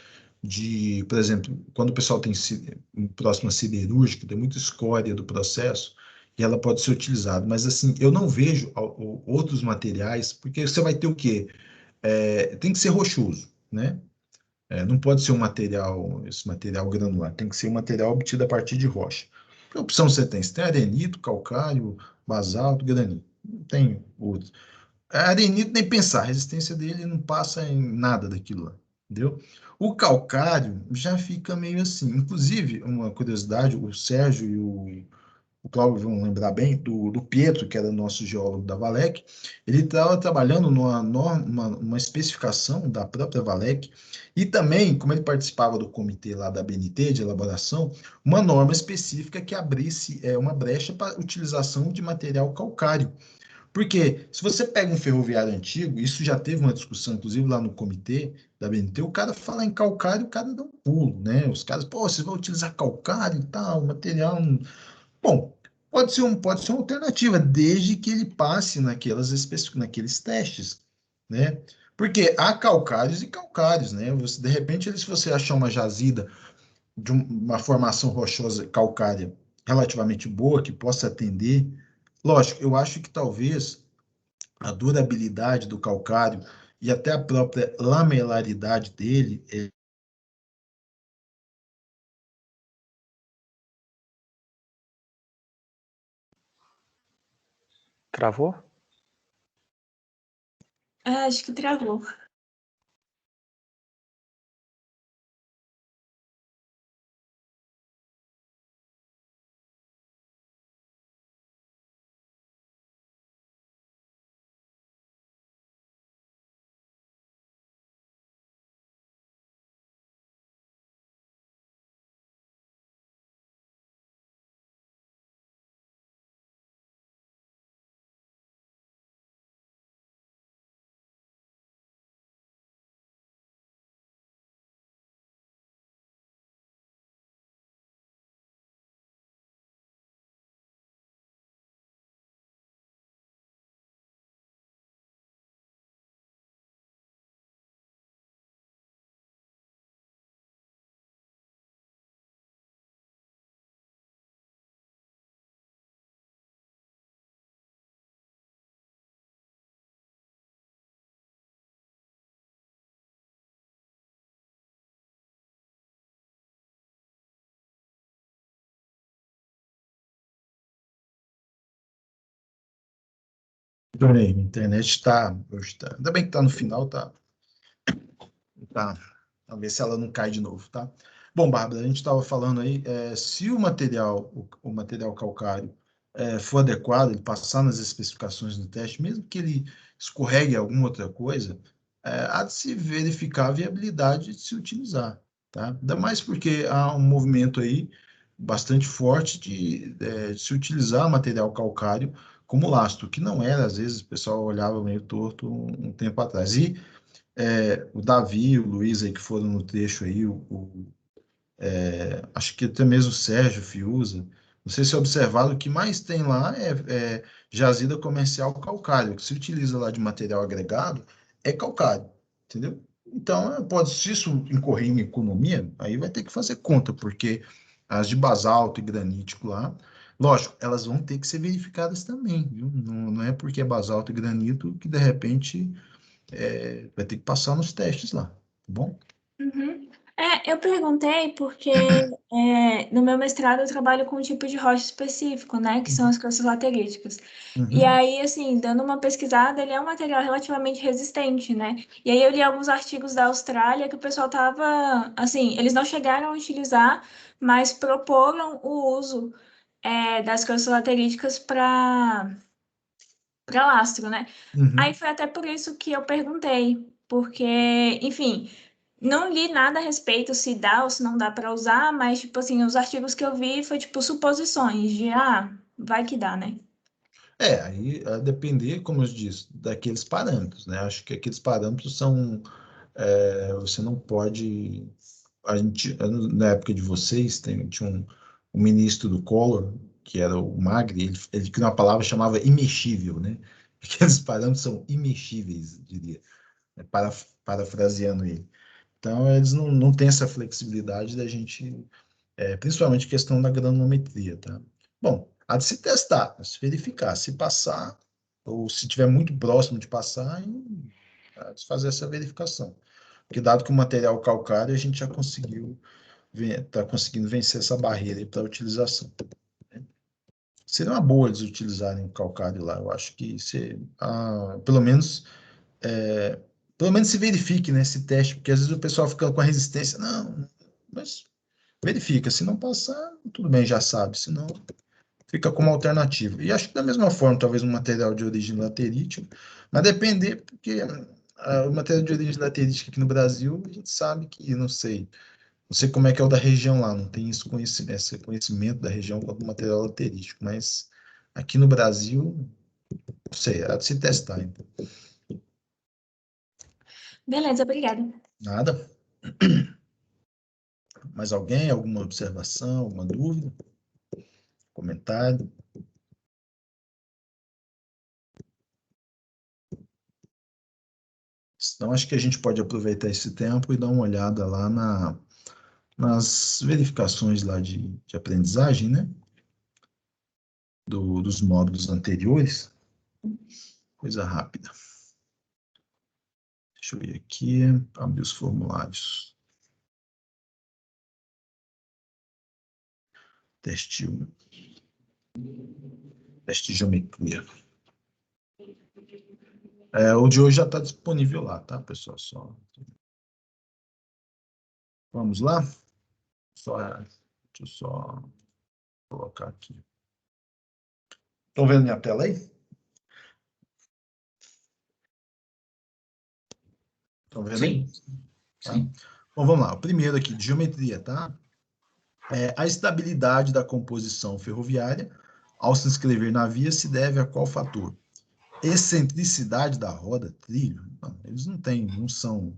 por exemplo, quando o pessoal tem próximo a siderúrgico, tem muita escória do processo e ela pode ser utilizada. Mas assim, eu não vejo outros materiais, porque você vai ter o quê? Tem que ser rochoso, né? Não pode ser esse material granular, tem que ser um material obtido a partir de rocha. Que opção você tem arenito, calcário, basalto, granito. Não tem outro. Arenito nem pensar, a resistência dele não passa em nada daquilo lá, entendeu? O calcário já fica meio assim. Inclusive, uma curiosidade, o Sérgio e o Cláudio vão lembrar bem do Pietro, que era nosso geólogo da Valec, ele estava trabalhando uma especificação da própria Valec, e também, como ele participava do comitê lá da BNT, de elaboração, uma norma específica que abrisse uma brecha para utilização de material calcário. Porque se você pega um ferroviário antigo, isso já teve uma discussão, inclusive lá no comitê da BNT, o cara fala em calcário, o cara dá um pulo, né? Os caras, pô, vocês vão utilizar calcário e tal, material. Bom, pode ser uma alternativa, desde que ele passe naqueles testes, né? Porque há calcários e calcários, né? De repente, se você achar uma jazida de uma formação rochosa calcária relativamente boa, que possa atender, lógico, eu acho que talvez a durabilidade do calcário e até a própria lamelaridade dele. Travou? Acho que travou. Adorei, a internet está. Ainda bem que está no final, tá. Vamos ver se ela não cai de novo, tá? Bom, Bárbara, a gente estava falando aí, se o material calcário for adequado, ele passar nas especificações do teste, mesmo que ele escorregue alguma outra coisa, há de se verificar a viabilidade de se utilizar, tá? Ainda mais porque há um movimento aí bastante forte de se utilizar material calcário como lastro, que não era, às vezes o pessoal olhava meio torto um tempo atrás. E o Davi, o Luiz aí que foram no trecho aí, acho que até mesmo o Sérgio Fiuza, não sei se observaram, o que mais tem lá é jazida comercial calcário, que se utiliza lá de material agregado, é calcário, entendeu? Então, se isso incorrer em economia, aí vai ter que fazer conta, porque as de basalto e granítico lá, lógico, elas vão ter que ser verificadas também, viu? Não, não é porque é basalto e granito que, de repente, vai ter que passar nos testes lá, tá bom? Uhum. Eu perguntei porque no meu mestrado eu trabalho com um tipo de rocha específico, né, que são Uhum. as crosta lateríticas. E Uhum. aí, assim, dando uma pesquisada, ele é um material relativamente resistente, né? E aí eu li alguns artigos da Austrália que o pessoal tava, assim, eles não chegaram a utilizar, mas proporam o uso das crostas lateríticas para lastro, né? Aí Uhum. foi até por isso que eu perguntei, porque, enfim, não li nada a respeito se dá ou se não dá para usar, mas, tipo assim, os artigos que eu vi foi, tipo, suposições de, vai que dá, né? Aí a depender, como eu disse, daqueles parâmetros, né? Acho que aqueles parâmetros são, você não pode, na época de vocês, tinha um ministro do Collor, que era o Magri, ele criou uma palavra que chamava imexível, né? Aqueles parâmetros são imexíveis, diria, né? Parafraseando ele. Então, eles não têm essa flexibilidade da gente, principalmente questão da granometria, tá? Bom, há de se testar, se verificar, se passar, ou se estiver muito próximo de passar, há de fazer essa verificação. Porque dado que o material calcário, a gente já está conseguindo vencer essa barreira para a utilização. Seria uma boa eles utilizarem o calcário lá, eu acho que é, pelo menos se verifique, né, esse teste, porque às vezes o pessoal fica com a resistência, não, mas verifica, se não passar, tudo bem, já sabe, se não, fica como alternativa. E acho que da mesma forma, talvez um material de origem laterítica, mas depender, porque o material de origem laterítica aqui no Brasil, a gente sabe que, não sei como é que é o da região lá, não tem esse conhecimento da região do material laterístico, mas aqui no Brasil, não sei, há de se testar, então. Beleza, obrigada. Nada. Mais alguém? Alguma observação, alguma dúvida? Comentário? Então, acho que a gente pode aproveitar esse tempo e dar uma olhada lá nas verificações lá de aprendizagem, né? Dos módulos anteriores. Coisa rápida. Deixa eu ir aqui, abrir os formulários. Teste 1. Teste de geometria. O de hoje já está disponível lá, tá, pessoal? Vamos lá? Deixa eu só colocar aqui. Estão vendo minha tela aí? Estão vendo aí? Sim, Tá? sim. Bom, vamos lá. O primeiro aqui, de geometria, tá? A estabilidade da composição ferroviária ao se inscrever na via se deve a qual fator? Excentricidade da roda, trilho? Não, eles não têm, não são,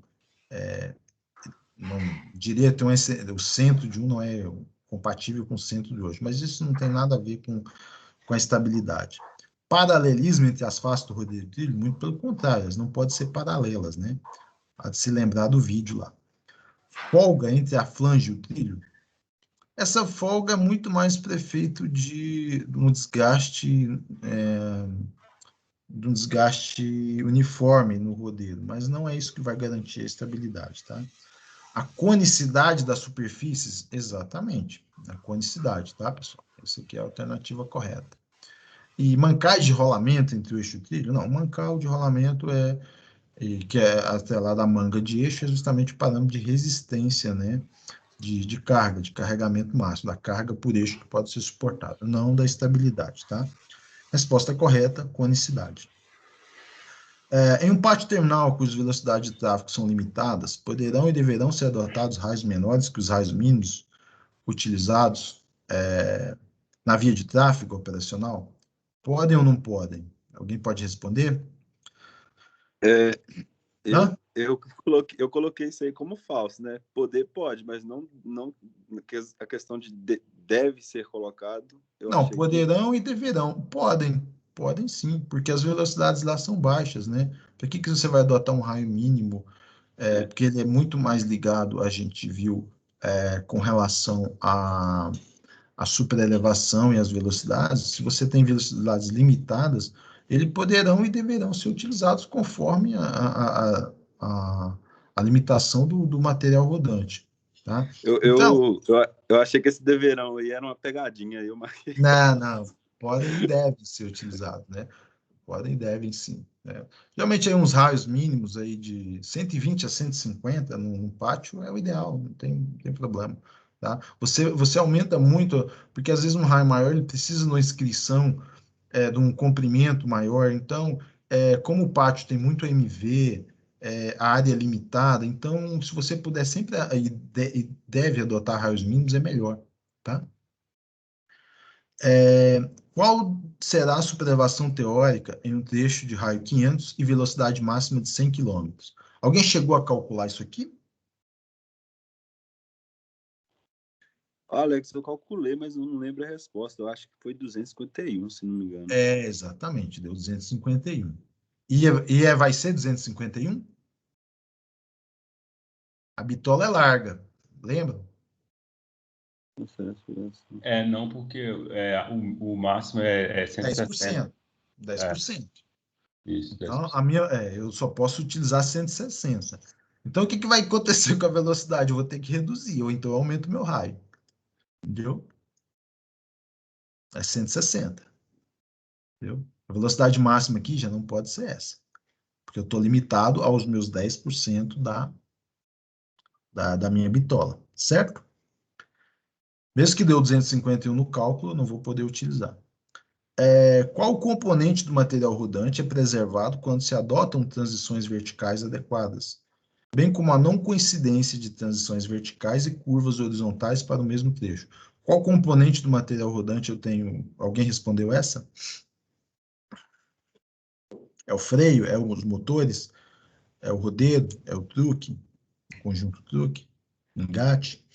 não diria que o centro de um não é compatível com o centro de outro, mas isso não tem nada a ver com a estabilidade. Paralelismo entre as faces do rodeio e trilho, muito pelo contrário, elas não podem ser paralelas, né? Há de se lembrar do vídeo lá. Folga entre a flange e o trilho, essa folga é muito mais para efeito de um desgaste uniforme no rodeiro, mas não é isso que vai garantir a estabilidade, tá? A conicidade das superfícies, exatamente, a conicidade, tá, pessoal? Essa aqui é a alternativa correta. E mancais de rolamento entre o eixo e o trilho? Não, mancal de rolamento que é atrelado à manga de eixo, é justamente o parâmetro de resistência, né, de carga, de carregamento máximo, da carga por eixo que pode ser suportada, não da estabilidade, tá? Resposta correta, conicidade. Em um pátio terminal cujas velocidades de tráfego são limitadas, poderão e deverão ser adotados raios menores que os raios mínimos utilizados na via de tráfego operacional? Podem ou não podem? Alguém pode responder? É, Hã? eu coloquei isso aí como falso, né? Poder pode, mas não a questão de deve ser colocado, eu Não, achei que... poderão e deverão. Podem sim, porque as velocidades lá são baixas, né? Por que que você vai adotar um raio mínimo? É, Porque ele é muito mais ligado, a gente viu, com relação à superelevação e às velocidades. Se você tem velocidades limitadas, eles poderão e deverão ser utilizados conforme a limitação do material rodante, tá? eu, Então, eu, eu, eu achei que esse deverão aí era uma pegadinha, aí eu marquei. não, podem e devem ser utilizados, né? Podem e devem sim, né? Geralmente aí uns raios mínimos aí de 120 a 150 no pátio é o ideal, não tem problema, tá? Você aumenta muito, porque às vezes um raio maior ele precisa de uma inscrição de um comprimento maior, então, como o pátio tem muito MV, a área é limitada, então se você puder sempre e deve adotar raios mínimos, é melhor, tá? Qual será a superelevação teórica em um trecho de raio 500 e velocidade máxima de 100 quilômetros? Alguém chegou a calcular isso aqui? Alex, eu calculei, mas eu não lembro a resposta. Eu acho que foi 251, se não me engano. Exatamente, deu 251. Vai ser 251? A bitola é larga, lembra? Não, porque o máximo é 160. 10%. 10%. Isso, Então, 10%. eu só posso utilizar 160. Então, o que vai acontecer com a velocidade? Eu vou ter que reduzir, ou então eu aumento o meu raio. Entendeu? É 160. Entendeu? A velocidade máxima aqui já não pode ser essa, porque eu estou limitado aos meus 10% da minha bitola, certo? Mesmo que deu 251 no cálculo, eu não vou poder utilizar. Qual componente do material rodante é preservado quando se adotam transições verticais adequadas, bem como a não coincidência de transições verticais e curvas horizontais para o mesmo trecho? Qual componente do material rodante eu tenho? Alguém respondeu essa? É o freio? É os motores? É o rodedo? É o truque? O conjunto truque? Engate?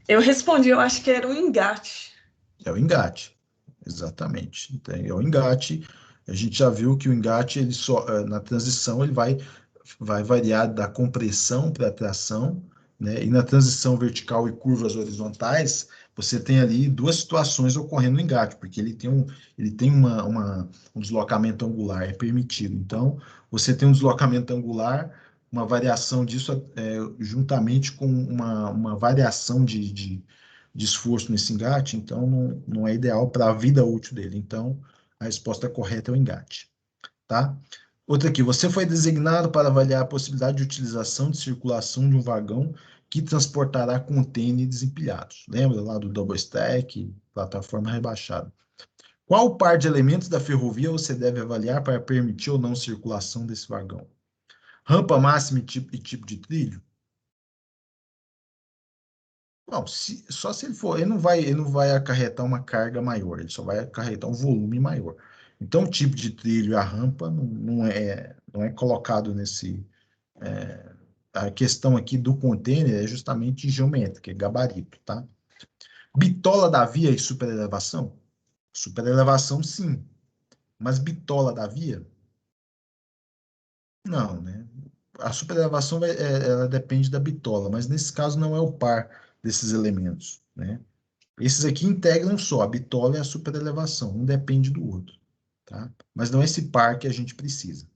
Eu respondi, eu acho que era um engate. É o engate, exatamente. Então, é o engate. A gente já viu que o engate, ele só, na transição, ele vai variar da compressão para a tração, né? E na transição vertical e curvas horizontais, você tem ali duas situações ocorrendo no engate, porque ele tem um deslocamento angular, é permitido. Então, você tem um deslocamento angular, uma variação disso juntamente com uma variação de esforço nesse engate, então não é ideal para a vida útil dele. Então, a resposta correta é o engate, tá? Outra aqui, você foi designado para avaliar a possibilidade de utilização de circulação de um vagão que transportará contêineres empilhados. Lembra lá do double stack, plataforma rebaixada? Qual par de elementos da ferrovia você deve avaliar para permitir ou não circulação desse vagão? Rampa máxima e tipo de trilho? Não, só se ele for, ele não vai acarretar uma carga maior, ele só vai acarretar um volume maior. Então, o tipo de trilho e a rampa não é colocado nesse. A questão aqui do container é justamente geométrica, é gabarito, tá? Bitola da via e superelevação? Superelevação, sim. Mas bitola da via? Não, né? A superelevação ela depende da bitola, mas nesse caso não é o par desses elementos, né? Esses aqui integram só a bitola e a superelevação, um depende do outro, tá? Mas não é esse par que a gente precisa.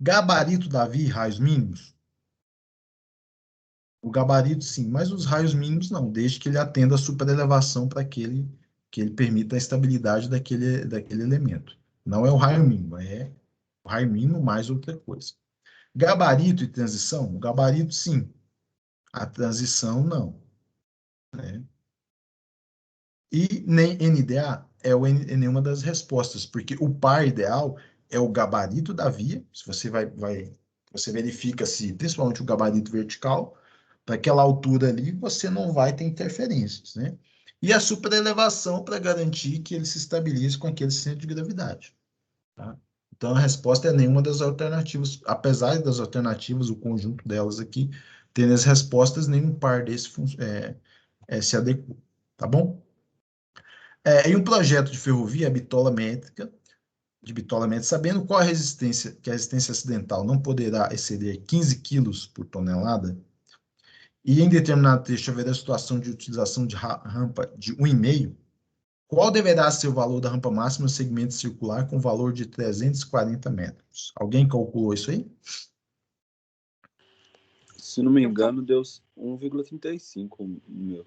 Gabarito da via e raios mínimos? O gabarito sim, mas os raios mínimos não, desde que ele atenda a superelevação para aquele que ele permita a estabilidade daquele elemento. Não é o raio mínimo, é o raio mínimo mais outra coisa. Gabarito e transição? O gabarito, sim. A transição, não. Né? E nem NDA é nenhuma das respostas, porque o par ideal é o gabarito da via, se você você verifica se, principalmente o gabarito vertical, para aquela altura ali, você não vai ter interferências, né? E a superelevação para garantir que ele se estabilize com aquele centro de gravidade. Tá? Então, a resposta é nenhuma das alternativas, apesar das alternativas, o conjunto delas aqui, tendo as respostas, nenhum par desse se adequa, tá bom? Em um projeto de ferrovia, de bitola métrica, sabendo qual a resistência, que a resistência acidental não poderá exceder 15 quilos por tonelada, e em determinado trecho haverá situação de utilização de rampa de 1,5, qual deverá ser o valor da rampa máxima no segmento circular com valor de 340 metros? Alguém calculou isso aí? Se não me engano, deu 1,35 o meu.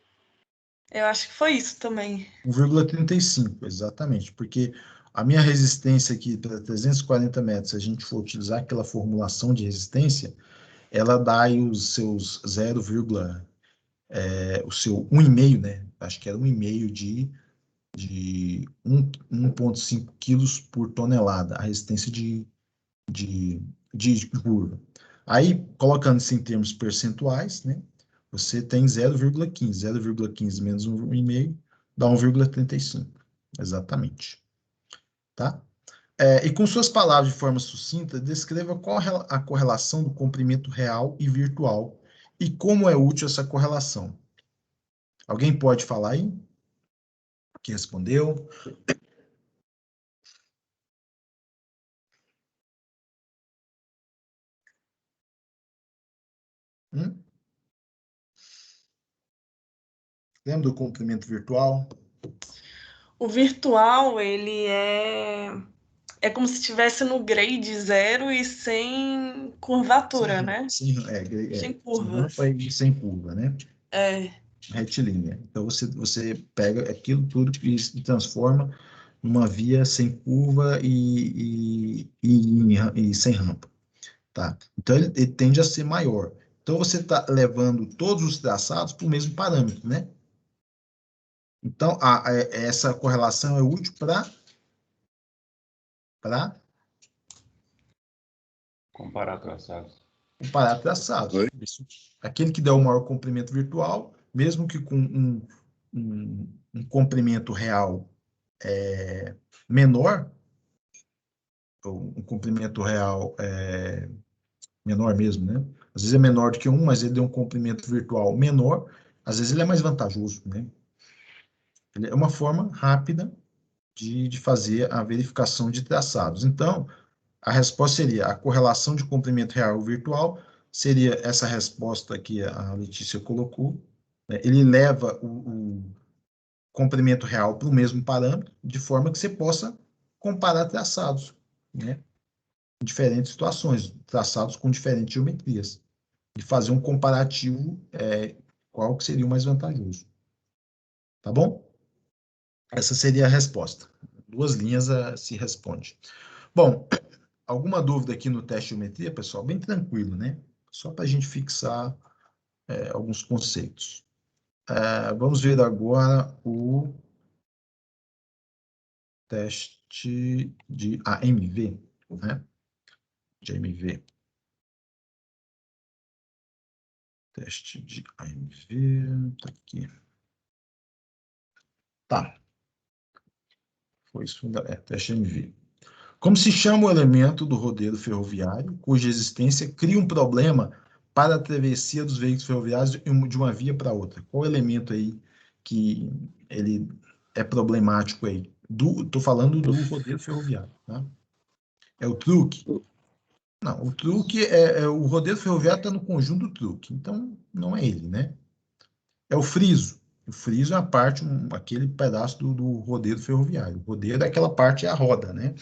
Eu acho que foi isso também. 1,35, exatamente, porque a minha resistência aqui para 340 metros, se a gente for utilizar aquela formulação de resistência, ela dá aí os seus 0, o seu 1,5, né? Acho que era 1,5 de 1,5 quilos por tonelada, a resistência de curva. Aí, colocando isso em termos percentuais, né? Você tem 0,15. 0,15 menos 1,5 dá 1,35. Exatamente. Tá? E com suas palavras de forma sucinta, descreva qual a correlação do comprimento real e virtual e como é útil essa correlação. Alguém pode falar aí? Que respondeu? Lembra do comprimento virtual? O virtual, ele é como se estivesse no grade 0 e sem curvatura, né? Sem Sem curvas. rampa e sem curva, né? É, Retilínea. Então, você pega aquilo tudo e transforma numa via sem curva e sem rampa. Tá? Então, ele tende a ser maior. Então, você está levando todos os traçados para o mesmo parâmetro, né? Então, essa correlação é útil para Comparar traçados. comparar traçados. Aquele que der o maior comprimento virtual, mesmo que com um comprimento real menor, ou um comprimento real menor mesmo, né? Às vezes é menor do que 1, mas ele deu um comprimento virtual menor, às vezes ele é mais vantajoso, né? Ele é uma forma rápida de fazer a verificação de traçados. Então, a resposta seria a correlação de comprimento real e virtual, seria essa resposta que a Letícia colocou, né? Ele leva o comprimento real para o mesmo parâmetro, de forma que você possa comparar traçados, né? Em diferentes situações, traçados com diferentes geometrias, e fazer um comparativo qual que seria o mais vantajoso. Tá bom? Essa seria a resposta. 2 linhas se responde. Bom, alguma dúvida aqui no teste de geometria, pessoal? Bem tranquilo, né? Só para a gente fixar alguns conceitos. Vamos ver agora o teste de AMV, né? De AMV. Teste de AMV, tá aqui. Tá. Foi isso, teste de AMV. Como se chama o elemento do rodeio ferroviário, cuja existência cria um problema para a travessia dos veículos ferroviários de uma via para outra? Qual elemento aí que ele é problemático aí? Estou falando do rodeio ferroviário, tá? É o truque? Não, o truque o rodeio ferroviário está no conjunto do truque, então não é ele, né? É o friso. O friso é a parte, aquele pedaço do rodeio ferroviário. O rodeio é aquela parte, é a roda, né?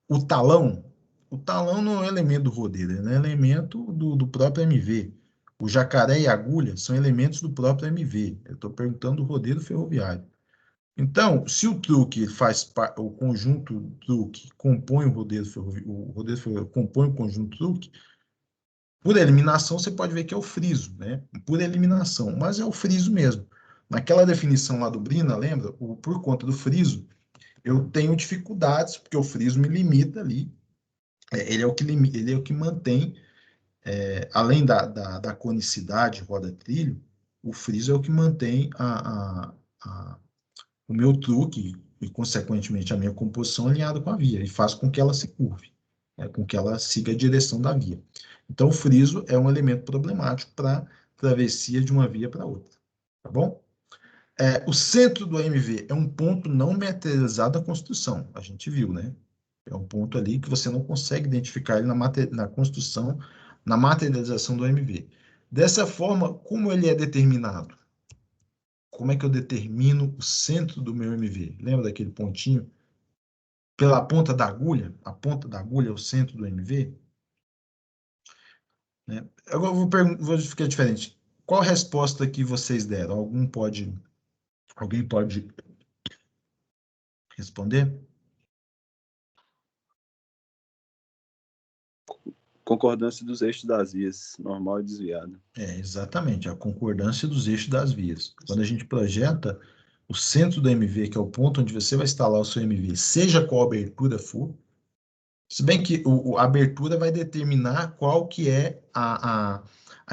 O talão não é elemento do rodeio, é elemento do próprio MV. O jacaré e a agulha são elementos do próprio MV. Eu estou perguntando do rodeio ferroviário. Então, se o truque o conjunto truque compõe o rodeiro ferroviário, o rodeiro ferroviário compõe o conjunto truque, por eliminação você pode ver que é o friso, né? Por eliminação, mas é o friso mesmo. Naquela definição lá do Brina, lembra? Por conta do friso, eu tenho dificuldades, porque o friso me limita ali. Ele é o que mantém, além da conicidade roda-trilho, o friso é o que mantém o meu truque e, consequentemente, a minha composição alinhada com a via e faz com que ela se curve, né, com que ela siga a direção da via. Então, o friso é um elemento problemático para travessia de uma via para outra, tá bom? O centro do AMV é um ponto não materializado da construção, a gente viu, né? É um ponto ali que você não consegue identificar ele na construção, na materialização do AMV. Dessa forma, como ele é determinado? Como é que eu determino o centro do meu MV? Lembra daquele pontinho? Pela ponta da agulha? A ponta da agulha é o centro do MV? Né? Agora vou ficar diferente. Qual a resposta que vocês deram? Alguém pode responder? Concordância dos eixos das vias, normal e desviada. Exatamente, a concordância dos eixos das vias. Quando a gente projeta o centro do MV, que é o ponto onde você vai instalar o seu MV, seja qual abertura for, se bem que a abertura vai determinar qual que é a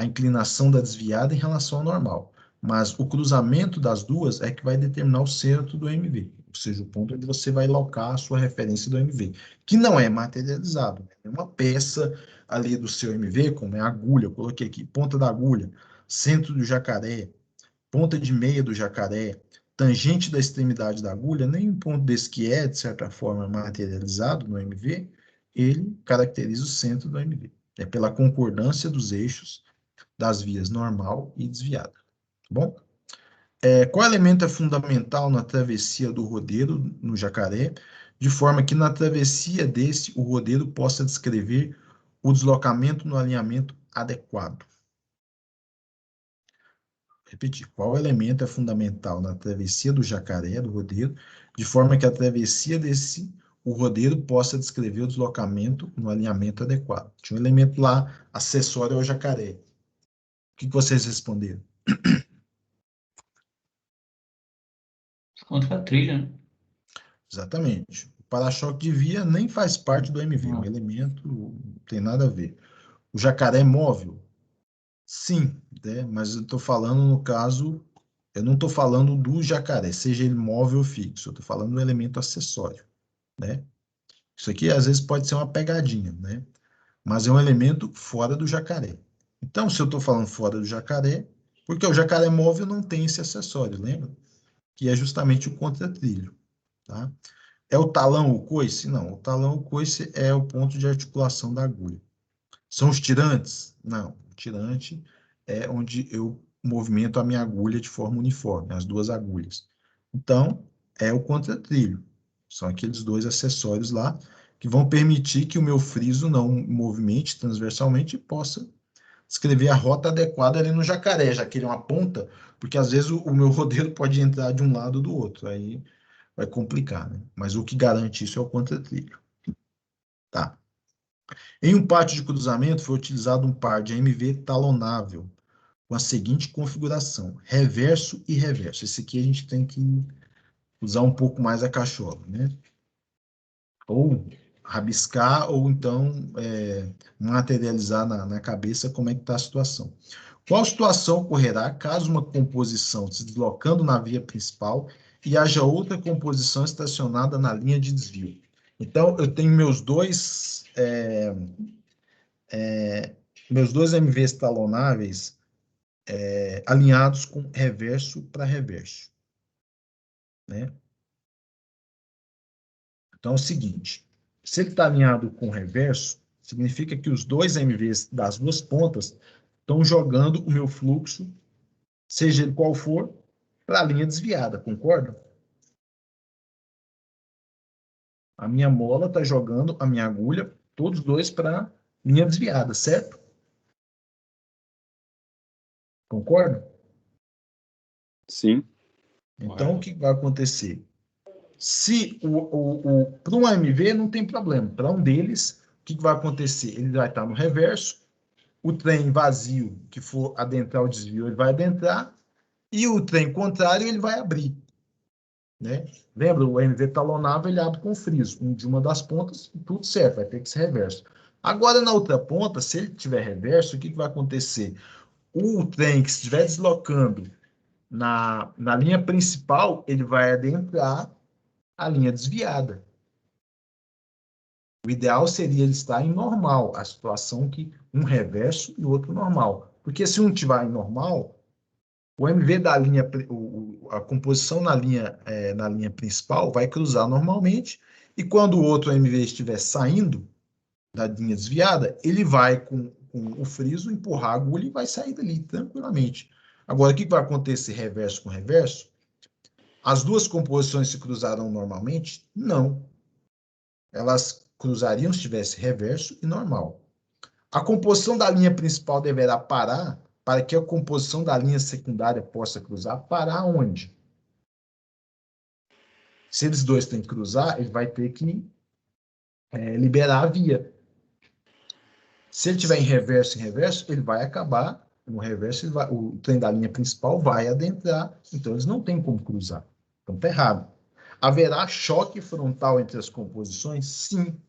inclinação da desviada em relação ao normal. Mas o cruzamento das duas é que vai determinar o centro do MV, ou seja, o ponto onde você vai alocar a sua referência do MV, que não é materializado, né? É uma peça ali do seu MV, como é a agulha, eu coloquei aqui, ponta da agulha, centro do jacaré, ponta de meia do jacaré, tangente da extremidade da agulha, nenhum ponto desse que é, de certa forma, materializado no MV, ele caracteriza o centro do MV. É pela concordância dos eixos das vias normal e desviada. Tá bom? Qual elemento é fundamental na travessia do rodeiro no jacaré, de forma que na travessia desse o rodeiro possa descrever o deslocamento no alinhamento adequado? Repetir, qual elemento é fundamental na travessia do jacaré, do rodeiro, de forma que a travessia o rodeiro possa descrever o deslocamento no alinhamento adequado? Tinha um elemento lá, acessório ao jacaré. O que vocês responderam? Contra a trilha, né? Exatamente. O para-choque de via nem faz parte do MV, um elemento, não tem nada a ver. O jacaré é móvel? Sim, né? Mas eu estou falando no caso, eu não estou falando do jacaré, seja ele móvel ou fixo, eu estou falando do elemento acessório, né? Isso aqui às vezes pode ser uma pegadinha, né? Mas é um elemento fora do jacaré. Então, se eu estou falando fora do jacaré, porque o jacaré móvel não tem esse acessório, lembra? Que é justamente o contratrilho, tá? É o talão, o coice? Não, o talão, o coice é o ponto de articulação da agulha. São os tirantes? Não, o tirante é onde eu movimento a minha agulha de forma uniforme, as duas agulhas. Então, é o contratrilho. São aqueles dois acessórios lá que vão permitir que o meu friso não movimente transversalmente e possa escrever a rota adequada ali no jacaré, já que ele é uma ponta, porque às vezes o meu rodeiro pode entrar de um lado ou do outro, aí vai complicar, né? Mas o que garante isso é o contratrilho. Tá. Em um pátio de cruzamento foi utilizado um par de AMV talonável com a seguinte configuração: reverso e reverso. Esse aqui a gente tem que usar um pouco mais a cachola, né? Ou rabiscar, ou então materializar na cabeça como é que está a situação. Qual situação ocorrerá caso uma composição se deslocando na via principal e haja outra composição estacionada na linha de desvio? Então, eu tenho meus dois MVs talonáveis alinhados com reverso para reverso, né? Então, é o seguinte, se ele está alinhado com reverso, significa que os dois MVs das duas pontas estão jogando o meu fluxo, seja ele qual for, para a linha desviada, concorda? A minha mola está jogando a minha agulha, todos dois para linha desviada, certo? Concorda? Sim. Então, o que vai acontecer? Se para um AMV não tem problema, para um deles, o que vai acontecer? Ele vai estar no reverso, o trem vazio que for adentrar o desvio, ele vai adentrar, e o trem contrário, ele vai abrir. Né? Lembra, o AMV talonava, ele abre com friso, de uma das pontas, tudo certo, vai ter que ser reverso. Agora, na outra ponta, se ele tiver reverso, o que vai acontecer? O trem que estiver deslocando na linha principal, ele vai adentrar a linha desviada. O ideal seria ele estar em normal, a situação que um reverso e o outro normal. Porque se um estiver em normal, o MV da linha, a composição na linha principal vai cruzar normalmente, e quando o outro MV estiver saindo da linha desviada, ele vai com o friso empurrar a agulha e vai sair dali tranquilamente. Agora, o que vai acontecer reverso com reverso? As duas composições se cruzaram normalmente? Não. Elas cruzariam se tivesse reverso e normal. A composição da linha principal deverá parar para que a composição da linha secundária possa cruzar. Parar onde? Se eles dois têm que cruzar, ele vai ter que liberar a via. Se ele tiver em reverso, ele vai acabar no reverso, o trem da linha principal vai adentrar, então eles não têm como cruzar. Então está errado. Haverá choque frontal entre as composições? Sim.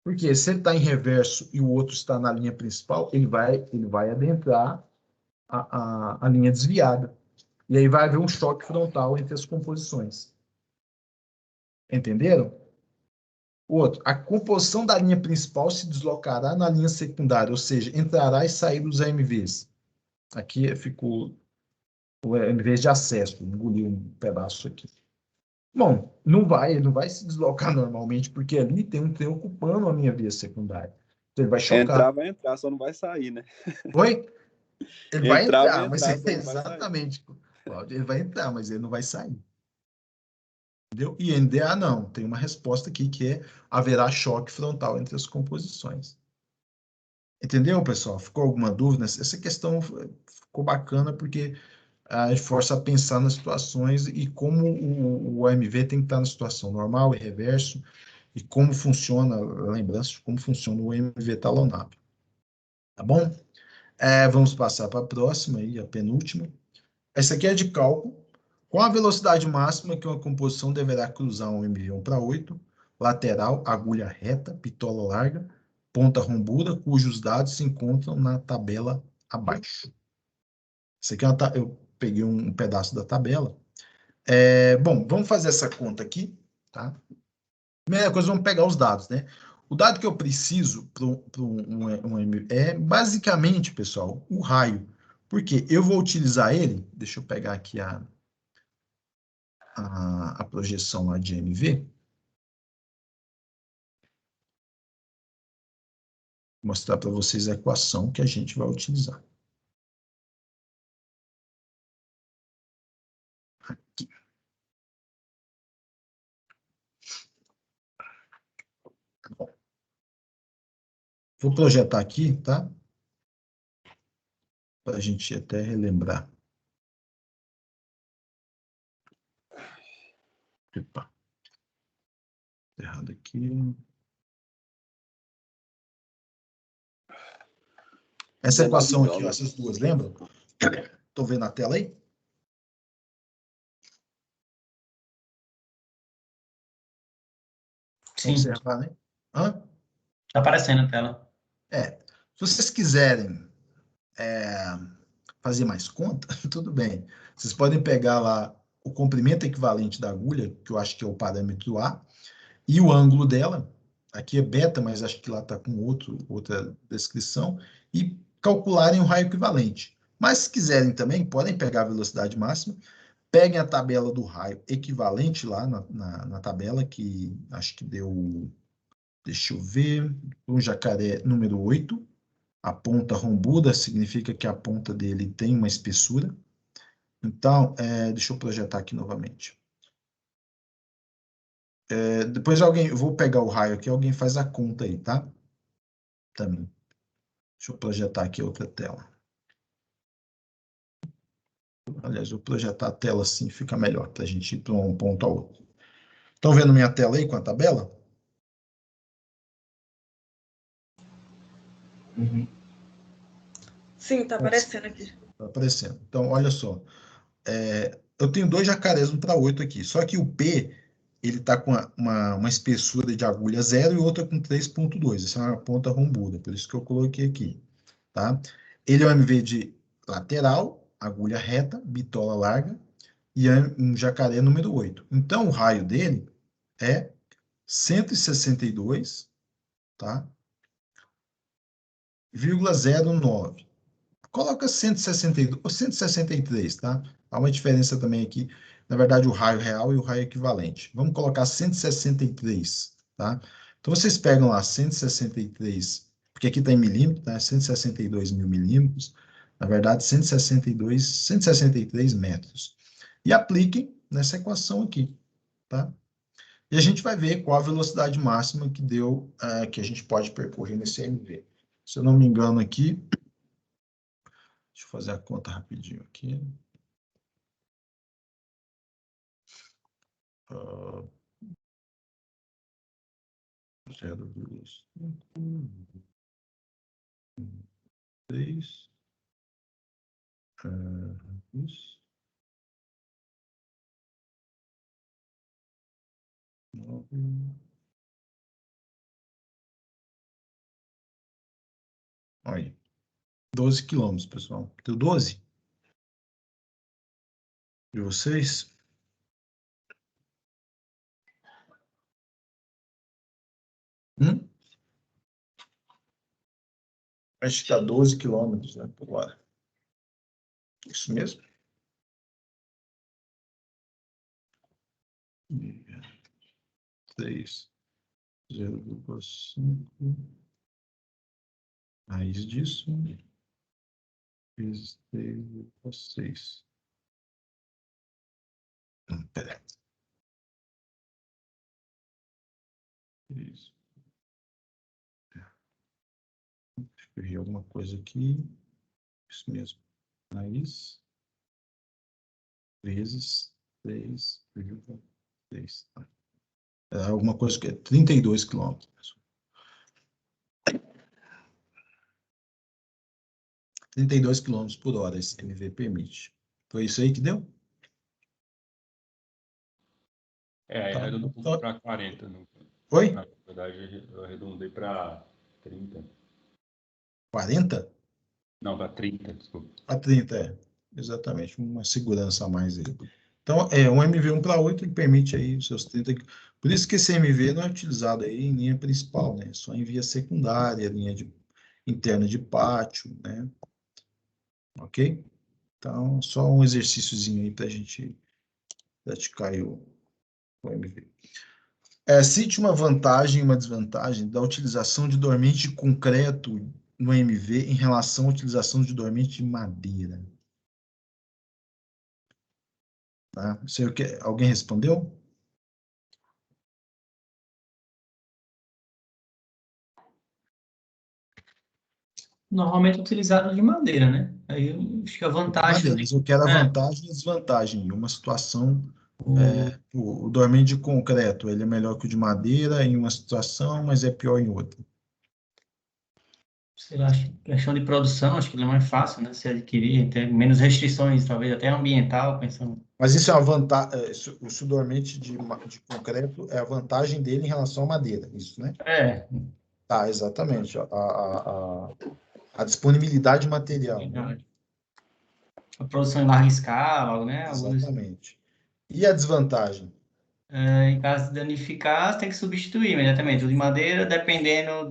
Porque se ele está em reverso e o outro está na linha principal, ele vai adentrar a linha desviada. E aí vai haver um choque frontal entre as composições. Entenderam? Outro, a composição da linha principal se deslocará na linha secundária, ou seja, entrará e sairá dos AMVs. Aqui ficou o AMV de acesso, engoliu um pedaço aqui. Bom, ele não vai se deslocar normalmente, porque ali tem um trem ocupando a minha via secundária. Então ele vai chocar. Vai entrar, só não vai sair, né? Oi? Ele vai entrar, mas exatamente, Cláudio, ele vai entrar, mas ele não vai sair. Entendeu? E NDA não, tem uma resposta aqui que haverá choque frontal entre as composições. Entendeu, pessoal? Ficou alguma dúvida? Essa questão ficou bacana porque a gente força a pensar nas situações e como o AMV tem que estar na situação normal e reverso e como funciona, lembrança de como funciona o AMV talonado. Tá bom? Vamos passar para a próxima, aí, a penúltima. Essa aqui é de cálculo. Com a velocidade máxima que uma composição deverá cruzar um MV1 para 8, lateral, agulha reta, pitola larga, ponta rombuda, cujos dados se encontram na tabela abaixo. Isso aqui eu peguei um pedaço da tabela. Bom, vamos fazer essa conta aqui, tá? Primeira coisa, vamos pegar os dados, né? O dado que eu preciso para um MV é basicamente, pessoal, o raio. Porque eu vou utilizar ele, deixa eu pegar aqui a projeção lá de MV. Vou mostrar para vocês a equação que a gente vai utilizar. Aqui. Bom. Vou projetar aqui, tá? Para a gente até relembrar. Epa. Errado aqui. Essa equação aqui, ó, essas duas, lembram? Estão vendo na tela aí? Sim. Observar, né? Hã? Tá aparecendo na tela. Se vocês quiserem fazer mais conta, tudo bem. Vocês podem pegar lá o comprimento equivalente da agulha, que eu acho que é o parâmetro A, e o ângulo dela. Aqui é beta, mas acho que lá está com outra descrição, e calcularem o raio equivalente. Mas se quiserem também, podem pegar a velocidade máxima, peguem a tabela do raio equivalente lá na tabela, que acho que deu, deixa eu ver, o jacaré número 8, a ponta rombuda significa que a ponta dele tem uma espessura. Então, deixa eu projetar aqui novamente. Depois eu vou pegar o raio aqui, alguém faz a conta aí, tá? Também. Deixa eu projetar aqui outra tela. Aliás, vou projetar a tela assim, fica melhor para a gente ir para um ponto ao outro. Estão vendo minha tela aí com a tabela? Sim, tá aparecendo aqui. Está aparecendo. Então, olha só. Eu tenho 2 jacarés no para 8 aqui. Só que o P, ele está com uma espessura de agulha 0 e outra com 3,2. Essa é uma ponta rombuda, por isso que eu coloquei aqui. Tá? Ele é um MV de lateral, agulha reta, bitola larga, e é um jacaré número 8. Então, o raio dele é 162, tá? 0,09. Coloca 162 ou 163, tá? Há uma diferença também aqui. Na verdade, o raio real e o raio equivalente. Vamos colocar 163, tá? Então, vocês pegam lá 163, porque aqui está em milímetro, tá? 162 mil milímetros. Na verdade, 163 metros. E apliquem nessa equação aqui, tá? E a gente vai ver qual a velocidade máxima que deu, que a gente pode percorrer nesse MV. Se eu não me engano aqui, deixa eu fazer a conta rapidinho aqui. 0,5, 3, isso. 9. Olha, 12 quilômetros, pessoal. Deu 12? De vocês? Acho que está 12 quilômetros, né, por hora. Isso mesmo? 3, 0,5, raiz disso, vezes 3,6. Peraí. Isso. Escrevi alguma coisa aqui. Isso mesmo. Raiz vezes 3,6. É alguma coisa que é 32 quilômetros. 32 quilômetros por hora esse MV permite. Foi isso aí que deu? Aí Tá. arredondou para 40. Oi? Na verdade, eu arredondei para 30. 40? Não, para 30, desculpa. A 30, exatamente, uma segurança a mais aí. Então, um MV1 para 8, ele permite aí os seus 30. Por isso que esse MV não é utilizado aí em linha principal, né? Só em via secundária, linha interna de pátio, né? Ok? Então, só um exercíciozinho aí para a gente praticar aí o MV. Cite uma vantagem e uma desvantagem da utilização de dormente de concreto no MV em relação à utilização de dormente de madeira. Tá? Alguém respondeu? Normalmente utilizado de madeira, né? Aí eu acho que a vantagem... Madeira, mas eu quero a vantagem e a desvantagem. Em uma situação, o dormente de concreto, ele é melhor que o de madeira em uma situação, mas é pior em outra. Sei lá, acho que questão de produção, acho que ele é mais fácil, né? Se adquirir, ter menos restrições, talvez até ambiental, pensando... Mas isso é uma vantagem, o dormente de concreto é a vantagem dele em relação à madeira, isso, né? Tá, exatamente. A disponibilidade material. Né? A produção em larga escala, né? Exatamente. E a desvantagem? Em caso de danificar, você tem que substituir imediatamente. O de madeira, dependendo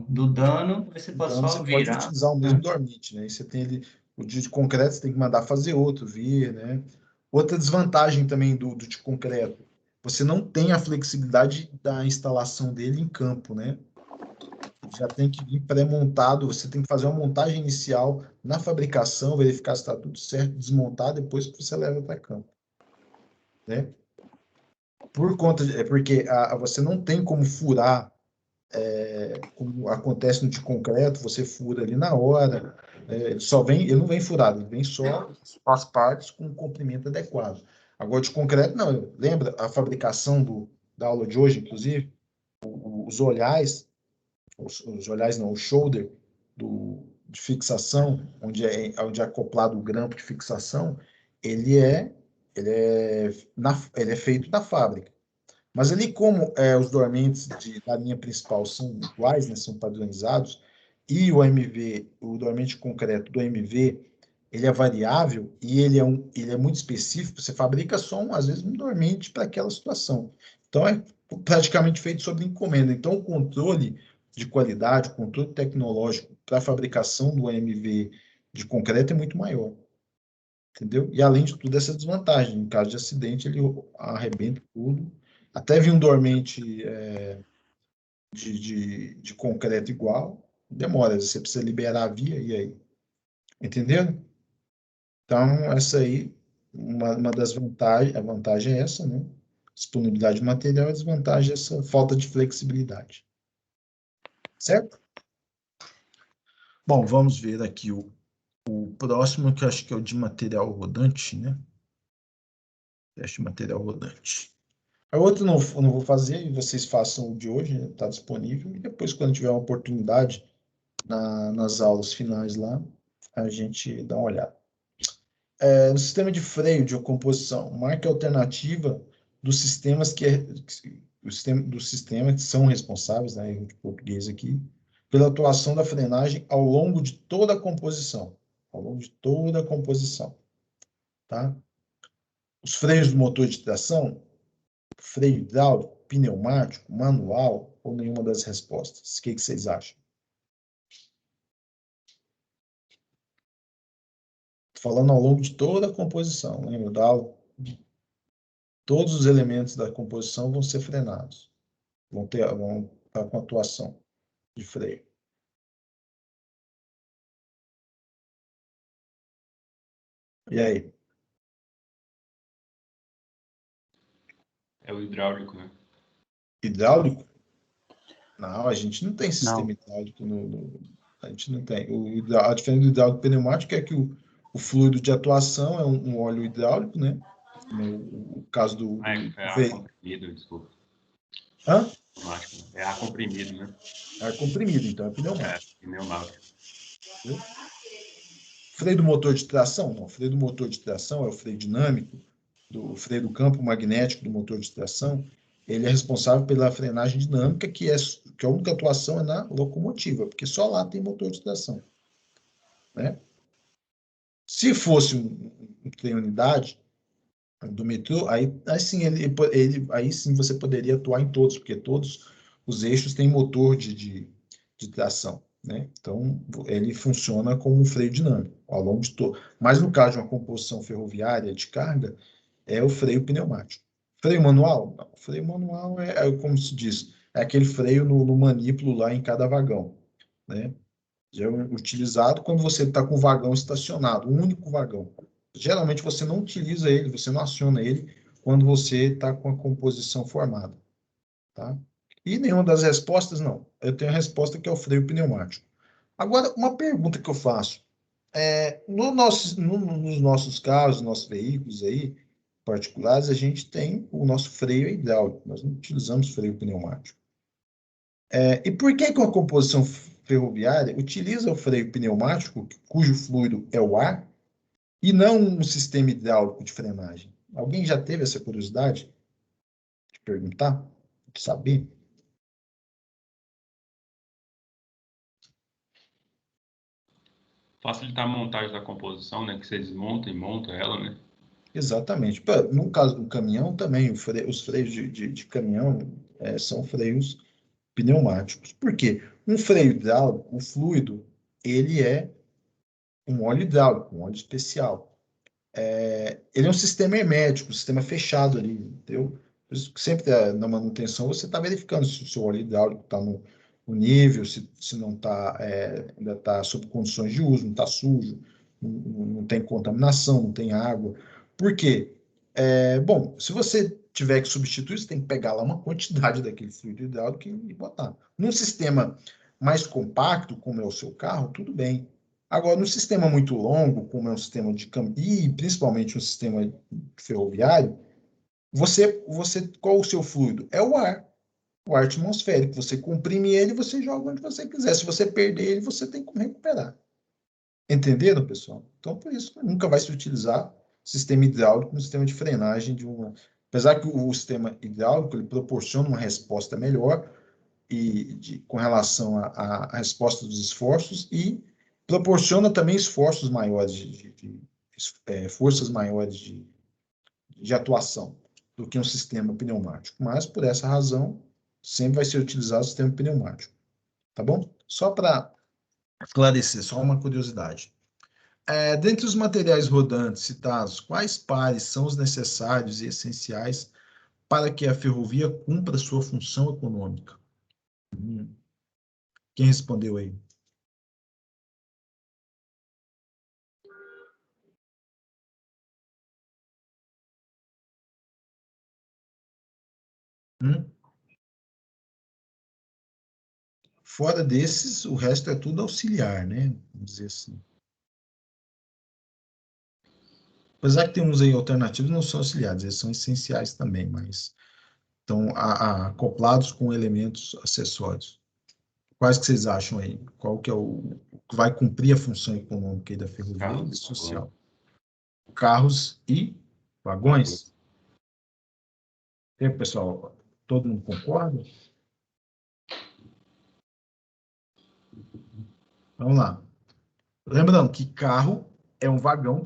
do dano, você pode Então, só você virar. pode utilizar o mesmo dormente, né? E você tem ali o de concreto, você tem que mandar fazer outro, vir, né? Outra desvantagem também do de concreto, você não tem a flexibilidade da instalação dele em campo, né? Já tem que vir pré-montado, você tem que fazer uma montagem inicial na fabricação, verificar se está tudo certo, desmontar, depois que você leva para campo. Né? Porque você não tem como furar, como acontece no de concreto, você fura ali na hora, Ele não vem furado, ele vem só as partes com um comprimento adequado. Agora, de concreto, não. Lembra a fabricação da aula de hoje, inclusive? Os olhares, os olhares não, o shoulder de fixação, onde é acoplado o grampo de fixação, ele é feito na fábrica. Mas ali, como os dormentes da linha principal são iguais, né, são padronizados, e o dormente concreto do MV, ele é variável e ele é muito específico, você fabrica só, às vezes, um dormente para aquela situação. Então, é praticamente feito sob encomenda. Então, o controle de qualidade, o controle tecnológico para a fabricação do MV de concreto é muito maior. Entendeu? E, além de tudo, essa desvantagem. Em caso de acidente, ele arrebenta tudo. Até vir um dormente de concreto igual, demora. Você precisa liberar a via, e aí? Entendeu? Então, essa aí, uma das vantagens, a vantagem é essa, né? Disponibilidade de material, a desvantagem é essa falta de flexibilidade. Certo? Bom, vamos ver aqui o próximo, que eu acho que é o de material rodante, né? Teste de material rodante. A outra eu não vou fazer, e vocês façam o de hoje, está disponível, e depois, quando tiver uma oportunidade, nas aulas finais lá, a gente dá uma olhada. No sistema de freio de composição, marque a alternativa dos sistemas dos sistemas que são responsáveis, né, em português aqui, pela atuação da frenagem ao longo de toda a composição. Ao longo de toda a composição. Tá? Os freios do motor de tração, freio hidráulico, pneumático, manual ou nenhuma das respostas? O que vocês acham? Estou falando ao longo de toda a composição, lembra da aula? Todos os elementos da composição vão ser frenados. Vão estar com atuação de freio. E aí? É o hidráulico, né? Hidráulico? Não, a gente não tem sistema Não. hidráulico a gente não tem. A diferença do hidráulico pneumático é que o fluido de atuação é um óleo hidráulico, né? No caso do É ar comprimido, desculpa. Hã? Pneumático. É ar comprimido, né? Ar comprimido, então é pneumático. É, pneumático. Entendeu? Freio do motor de tração? Não, freio do motor de tração é o freio dinâmico, o freio do campo magnético do motor de tração. Ele é responsável pela frenagem dinâmica, que a única atuação é na locomotiva, porque só lá tem motor de tração. Né? Se fosse um trem unidade do metrô, aí sim você poderia atuar em todos, porque todos os eixos têm motor de tração. Né? Então, ele funciona como um freio dinâmico ao longo de todo. Mas no caso de uma composição ferroviária de carga, é o freio pneumático. Freio manual? Não. Freio manual como se diz, é aquele freio no manípulo lá em cada vagão. Né? Já é utilizado quando você está com o vagão estacionado, um único vagão. Geralmente você não utiliza ele, você não aciona ele quando você está com a composição formada. Tá? E nenhuma das respostas, não. Eu tenho a resposta que é o freio pneumático. Agora, uma pergunta que eu faço. Nos nossos carros, nossos veículos aí, particulares, a gente tem o nosso freio hidráulico. Nós não utilizamos freio pneumático. E por que uma composição ferroviária utiliza o freio pneumático, cujo fluido é o ar, e não um sistema hidráulico de frenagem? Alguém já teve essa curiosidade de perguntar, de saber? Facilitar a montagem da composição, né? Que você desmonta e monta ela, né? Exatamente. No caso do caminhão também, os freios de caminhão são freios pneumáticos. Por quê? Um freio hidráulico, o fluido, ele é um óleo hidráulico, um óleo especial. Ele é um sistema hermético, um sistema fechado ali, entendeu? Por isso que sempre na manutenção você está verificando se o seu óleo hidráulico está no nível, se não está, ainda está sob condições de uso, não está sujo, não tem contaminação, não tem água. Por quê? Bom, se você tiver que substituir, você tem que pegar lá uma quantidade daquele fluido hidráulico e botar. Num sistema mais compacto, como é o seu carro, tudo bem. Agora, no sistema muito longo, como é um sistema de caminho, e principalmente um sistema ferroviário, qual o seu fluido? É o ar atmosférico. Você comprime ele, você joga onde você quiser. Se você perder ele, você tem como recuperar. Entenderam, pessoal? Então, por isso, nunca vai se utilizar sistema hidráulico no sistema de frenagem de uma... Apesar que o sistema hidráulico ele proporciona uma resposta melhor com relação à resposta dos esforços e proporciona também esforços maiores, forças maiores de atuação do que um sistema pneumático. Mas, por essa razão, sempre vai ser utilizado o sistema pneumático. Tá bom? Só para esclarecer, só uma curiosidade. Dentre os materiais rodantes citados, quais pares são os necessários e essenciais para que a ferrovia cumpra sua função econômica? Quem respondeu aí? Fora desses, o resto é tudo auxiliar, né? Vamos dizer assim. Apesar que tem uns aí alternativos, não são auxiliares, eles são essenciais também, mas estão acoplados com elementos acessórios. Quais que vocês acham aí? Qual que é o que vai cumprir a função econômica aí da ferrovia e social? Carros e vagões? E aí, pessoal, todo mundo concorda? Vamos lá. Lembrando que carro é um vagão,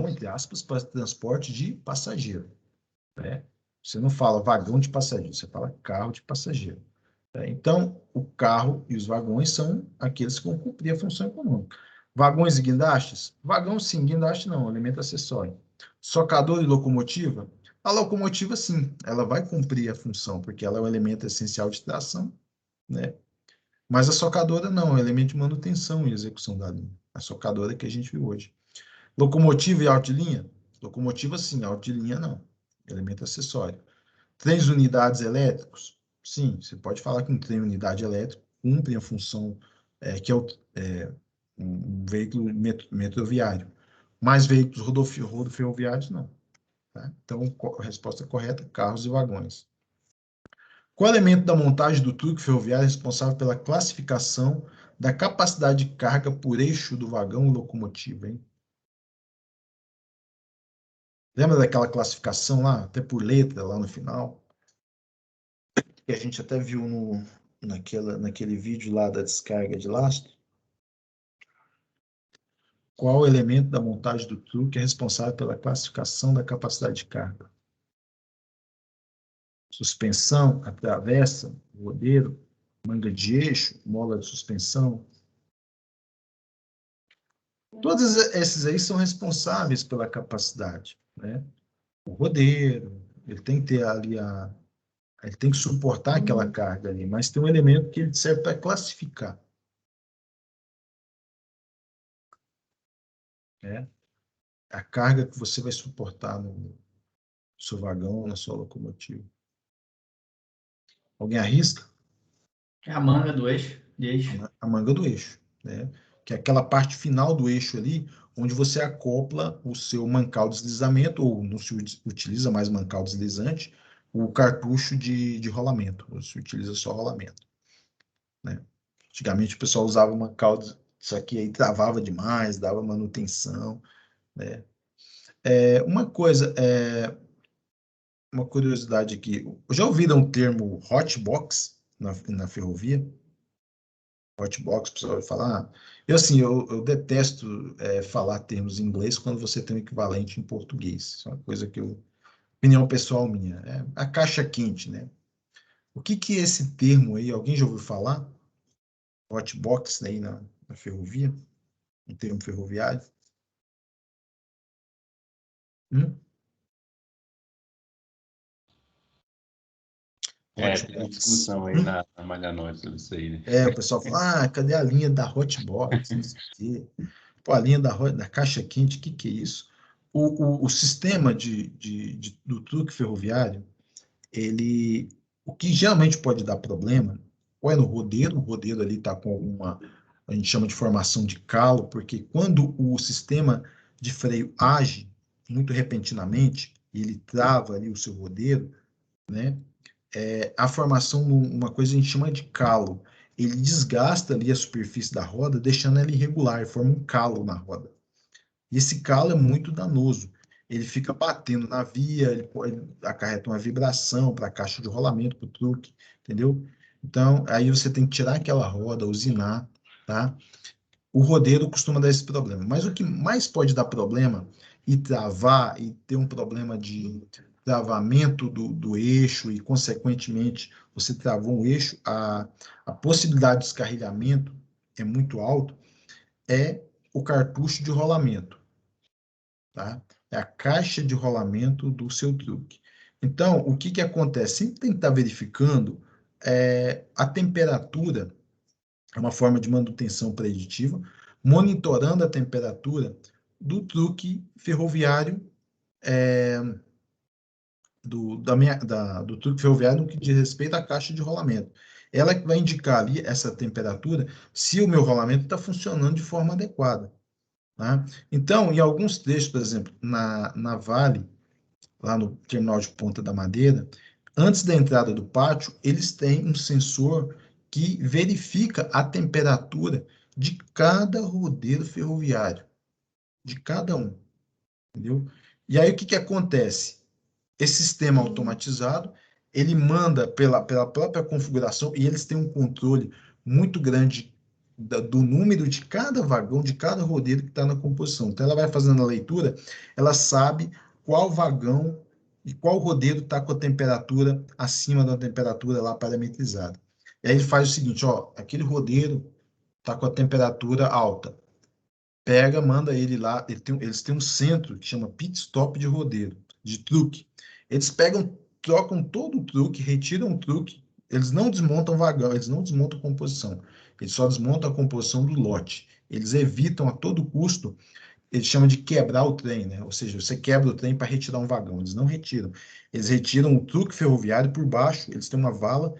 entre aspas, para transporte de passageiro. Né? Você não fala vagão de passageiro, você fala carro de passageiro. Então, o carro e os vagões são aqueles que vão cumprir a função econômica. Vagões e guindastes? Vagão sim, guindaste não, elemento acessório. Socador e locomotiva? A locomotiva sim, ela vai cumprir a função, porque ela é o elemento essencial de tração, né? Mas a socadora não, é um elemento de manutenção e execução da linha. A socadora que a gente viu hoje. Locomotiva e alta-linha? Locomotiva sim, alta-linha não, elemento acessório. Trens unidades elétricos? Sim, você pode falar que um trem unidade elétrico cumpre a função que é um veículo metroviário. Mas veículos rodoferroviários, não. Tá? Então, a resposta correta, carros e vagões. Qual elemento da montagem do truque ferroviário é responsável pela classificação da capacidade de carga por eixo do vagão ou locomotiva, hein? Lembra daquela classificação lá, até por letra, lá no final? Que a gente até viu naquele vídeo lá da descarga de lastro. Qual o elemento da montagem do truque é responsável pela classificação da capacidade de carga? Suspensão, a travessa, o rodeiro, manga de eixo, mola de suspensão. Todos esses aí são responsáveis pela capacidade, né? O rodeiro, ele tem que ter ali ele tem que suportar aquela carga ali, mas tem um elemento que ele serve para classificar. Né? A carga que você vai suportar no seu vagão, na sua locomotiva. Alguém arrisca? É a manga do eixo. A manga do eixo, né? Que é aquela parte final do eixo ali, onde você acopla o seu mancal de deslizamento, ou não se utiliza mais mancal deslizante, o cartucho de rolamento, ou se utiliza só rolamento. Né? Antigamente o pessoal usava mancal, isso aqui aí travava demais, dava manutenção. Né? Uma curiosidade aqui, já ouviram o termo hotbox na ferrovia? Hotbox, o pessoal vai falar. Eu detesto falar termos em inglês quando você tem um equivalente em português. Isso é uma coisa opinião pessoal minha. É a caixa quente, né? O que é esse termo aí? Alguém já ouviu falar? Hotbox aí na ferrovia? Um termo ferroviário? Tem discussão aí na Malha Norte sobre isso aí, né? O pessoal fala, cadê a linha da Hotbox? Não sei o quê. Pô, a linha da caixa quente, o que é isso? O sistema do truque ferroviário, o que geralmente pode dar problema, ou é no rodeiro, o rodeiro ali está com a gente chama de formação de calo, porque quando o sistema de freio age muito repentinamente, e ele trava ali o seu rodeiro, né? A formação, uma coisa a gente chama de calo. Ele desgasta ali a superfície da roda, deixando ela irregular, forma um calo na roda. E esse calo é muito danoso. Ele fica batendo na via, ele acarreta uma vibração para a caixa de rolamento, para o truque, entendeu? Então, aí você tem que tirar aquela roda, usinar, tá? O rodeiro costuma dar esse problema. Mas o que mais pode dar problema e travar, e ter um problema de travamento do eixo, e, consequentemente, você travou um eixo, a possibilidade de descarrilhamento é muito alto, é o cartucho de rolamento, tá? É a caixa de rolamento do seu truque. Então, o que que acontece? Sempre tem que estar verificando a temperatura, é uma forma de manutenção preditiva, monitorando a temperatura do truque ferroviário, do truque ferroviário no que diz respeito à caixa de rolamento. Ela que vai indicar ali essa temperatura, se o meu rolamento está funcionando de forma adequada. Tá? Então, em alguns trechos, por exemplo, na Vale, lá no terminal de Ponta da Madeira, antes da entrada do pátio, eles têm um sensor que verifica a temperatura de cada rodeiro ferroviário, de cada um, entendeu? E aí o que que acontece? Esse sistema automatizado, ele manda pela própria configuração, e eles têm um controle muito grande do número de cada vagão, de cada rodeiro que está na composição. Então, ela vai fazendo a leitura, ela sabe qual vagão e qual rodeiro está com a temperatura acima da temperatura lá parametrizada. E aí ele faz o seguinte, ó, aquele rodeiro está com a temperatura alta. Pega, manda ele lá, eles têm um centro que chama pit stop de rodeiro, de truque. Eles pegam, trocam todo o truque, retiram o truque, eles não desmontam vagão, eles não desmontam composição, eles só desmontam a composição do lote. Eles evitam a todo custo, eles chamam de quebrar o trem, né? Ou seja, você quebra o trem para retirar um vagão, eles não retiram. Eles retiram o truque ferroviário por baixo, eles têm uma vala,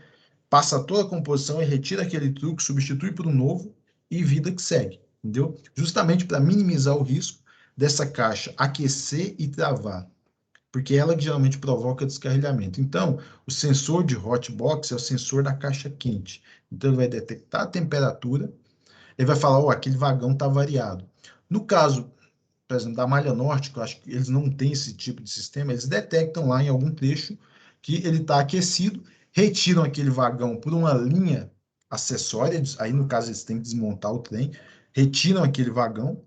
passa toda a composição e retira aquele truque, substitui por um novo e vida que segue, entendeu? Justamente para minimizar o risco dessa caixa aquecer e travar, porque ela que geralmente provoca descarrilhamento. Então, o sensor de hotbox é o sensor da caixa quente. Então, ele vai detectar a temperatura, ele vai falar, oh, aquele vagão está variado. No caso, por exemplo, da Malha Norte, que eu acho que eles não têm esse tipo de sistema, eles detectam lá em algum trecho que ele está aquecido, retiram aquele vagão por uma linha acessória, aí no caso eles têm que desmontar o trem, retiram aquele vagão,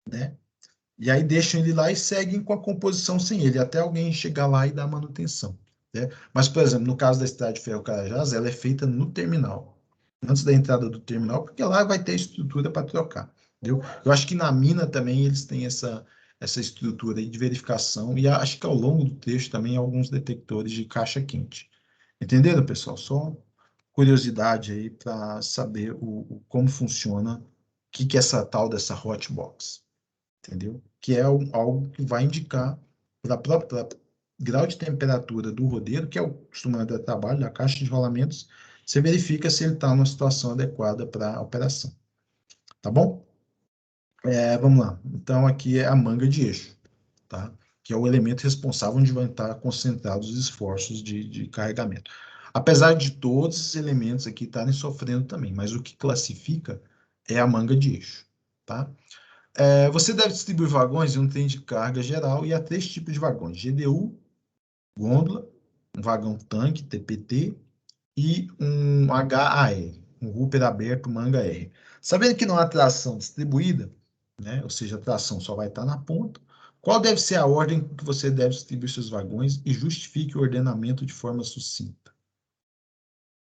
né? E aí deixam ele lá e seguem com a composição sem ele, até alguém chegar lá e dar manutenção, né? Mas, por exemplo, no caso da Estrada de Ferro Carajás, ela é feita no terminal, antes da entrada do terminal, porque lá vai ter estrutura para trocar, entendeu? Eu acho que na mina também eles têm essa estrutura aí de verificação, e acho que ao longo do trecho também alguns detectores de caixa quente. Entenderam, pessoal? Só curiosidade aí para saber como funciona, o que é essa tal dessa hotbox, entendeu? Que é algo que vai indicar para própria grau de temperatura do rodeiro, que é o costumado de trabalho da caixa de rolamentos, você verifica se ele está numa situação adequada para a operação. Tá bom? Vamos lá. Então, aqui é a manga de eixo, tá? Que é o elemento responsável onde vão estar concentrados os esforços de carregamento. Apesar de todos esses elementos aqui estarem sofrendo também, mas o que classifica é a manga de eixo, tá? Você deve distribuir vagões em um trem de carga geral e há 3 tipos de vagões: GDU, gôndola, um vagão tanque, TPT, e um HAR, um Hooper aberto, manga R. Sabendo que não há tração distribuída, né, ou seja, a tração só vai estar na ponta, qual deve ser a ordem que você deve distribuir seus vagões e justifique o ordenamento de forma sucinta?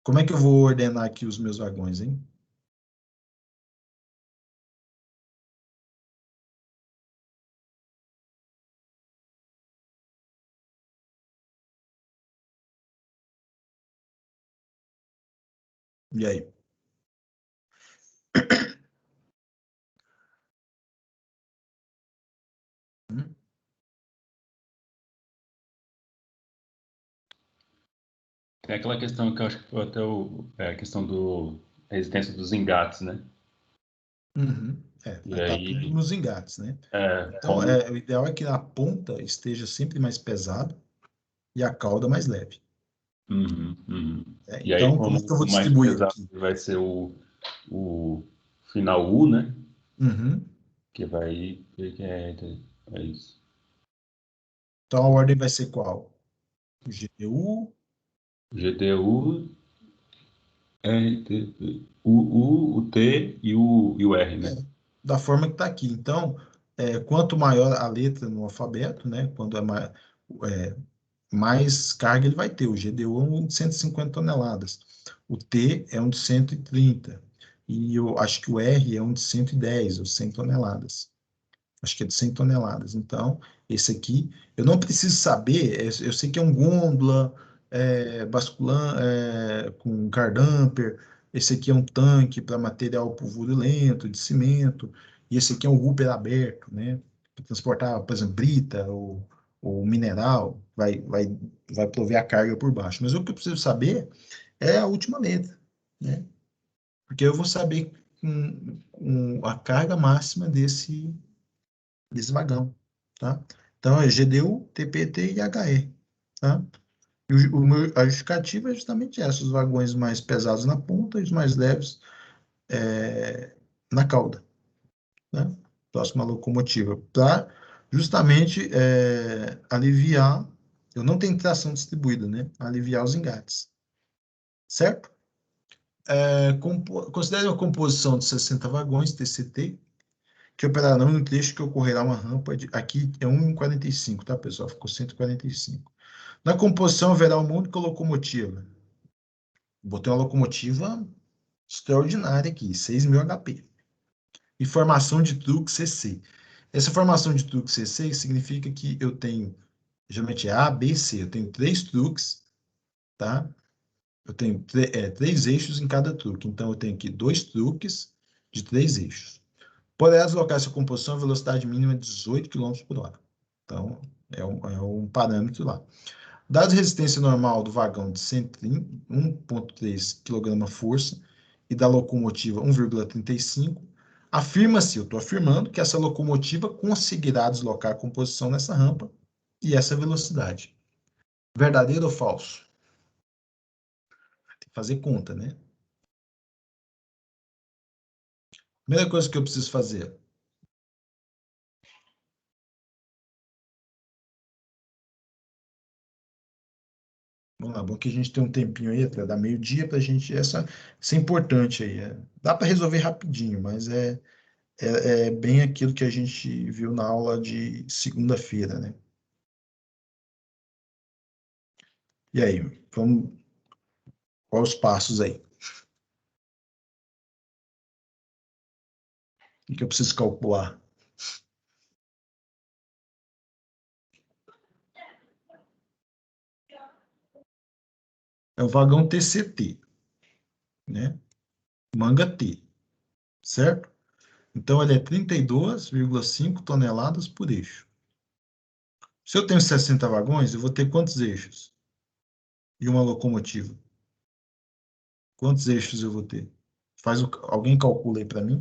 Como é que eu vou ordenar aqui os meus vagões, hein? E aí? Tem aquela questão que eu acho que foi até a questão resistência dos engates, né? Uhum. E Vai estar tudo aí, nos engates, né? Então, como... o ideal é que a ponta esteja sempre mais pesada e a cauda mais leve. Uhum, uhum. Né? E aí, Então, como é como que eu vou o mais distribuir pesado aqui? vai ser o final U, né? Uhum. Que vai... É isso. Então, a ordem vai ser qual? O GDU, GDU, o T e o R, né? da forma que está aqui. Então, quanto maior a letra no alfabeto, né? Quando é, mais carga ele vai ter. O GDU é um de 150 toneladas. O T é um de 130. E eu acho que o R é um de 110 ou 100 toneladas. Acho que é de 100 toneladas. Então, esse aqui, eu não preciso saber, eu sei que é um gôndola, basculante, com cardamper, esse aqui é um tanque para material pulverulento, de cimento, e esse aqui é um hooper aberto, né? Para transportar, por exemplo, brita ou mineral, vai prover a carga por baixo. Mas o que eu preciso saber é a última letra, né? Porque eu vou saber a carga máxima desse vagão, tá? Então, é GDU, TPT e HE, tá? E a justificativa é justamente essa, os vagões mais pesados na ponta e os mais leves na cauda, né? Próxima locomotiva, para justamente aliviar, eu não tenho tração distribuída, né? Aliviar os engates, certo? Considere uma composição de 60 vagões, TCT, que operarão em um trecho que ocorrerá uma rampa aqui é 1,45, tá, pessoal? Ficou 145. Na composição haverá uma única locomotiva. Botei uma locomotiva extraordinária aqui, 6.000 HP. E formação de truque CC. Essa formação de truque CC significa que eu tenho, geralmente é A, B, C. Eu tenho 3 truques, tá? Eu tenho 3 eixos em cada truque. Então, eu tenho aqui 2 truques de 3 eixos. Poderá deslocar essa composição a velocidade mínima de 18 km por hora. Então, é um parâmetro lá. Dada a resistência normal do vagão de 1,3 kg-força e da locomotiva 1,35, afirma-se, eu estou afirmando, que essa locomotiva conseguirá deslocar a composição nessa rampa e essa velocidade. Verdadeiro ou falso? Tem que fazer conta, né? Primeira coisa que eu preciso fazer. Vamos lá, bom que a gente tem um tempinho aí, até dar meio-dia para a gente. Isso é importante aí. Dá para resolver rapidinho, mas é bem aquilo que a gente viu na aula de segunda-feira, né? E aí, quais os passos aí? O que eu preciso calcular? É o vagão TCT, né? Manga T, certo? Então, ele é 32,5 toneladas por eixo. Se eu tenho 60 vagões, eu vou ter quantos eixos? E uma locomotiva? Quantos eixos eu vou ter? Alguém calcula aí para mim?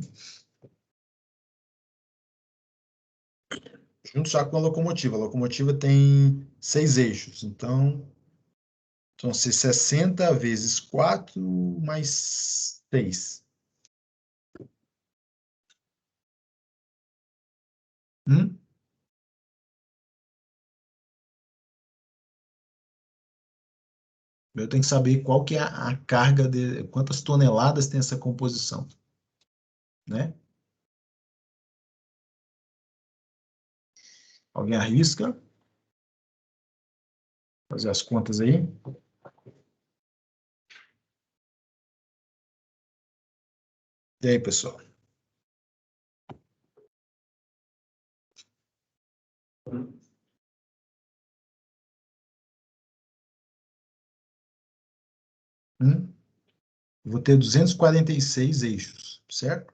Junto já com a locomotiva. A locomotiva tem 6 eixos. Então, vão ser 60 vezes 4 mais 6. Hum? Eu tenho que saber qual que é a carga, quantas toneladas tem essa composição, né? Alguém arrisca? Fazer as contas aí? E aí, pessoal? Hum? Vou ter 246 eixos, certo?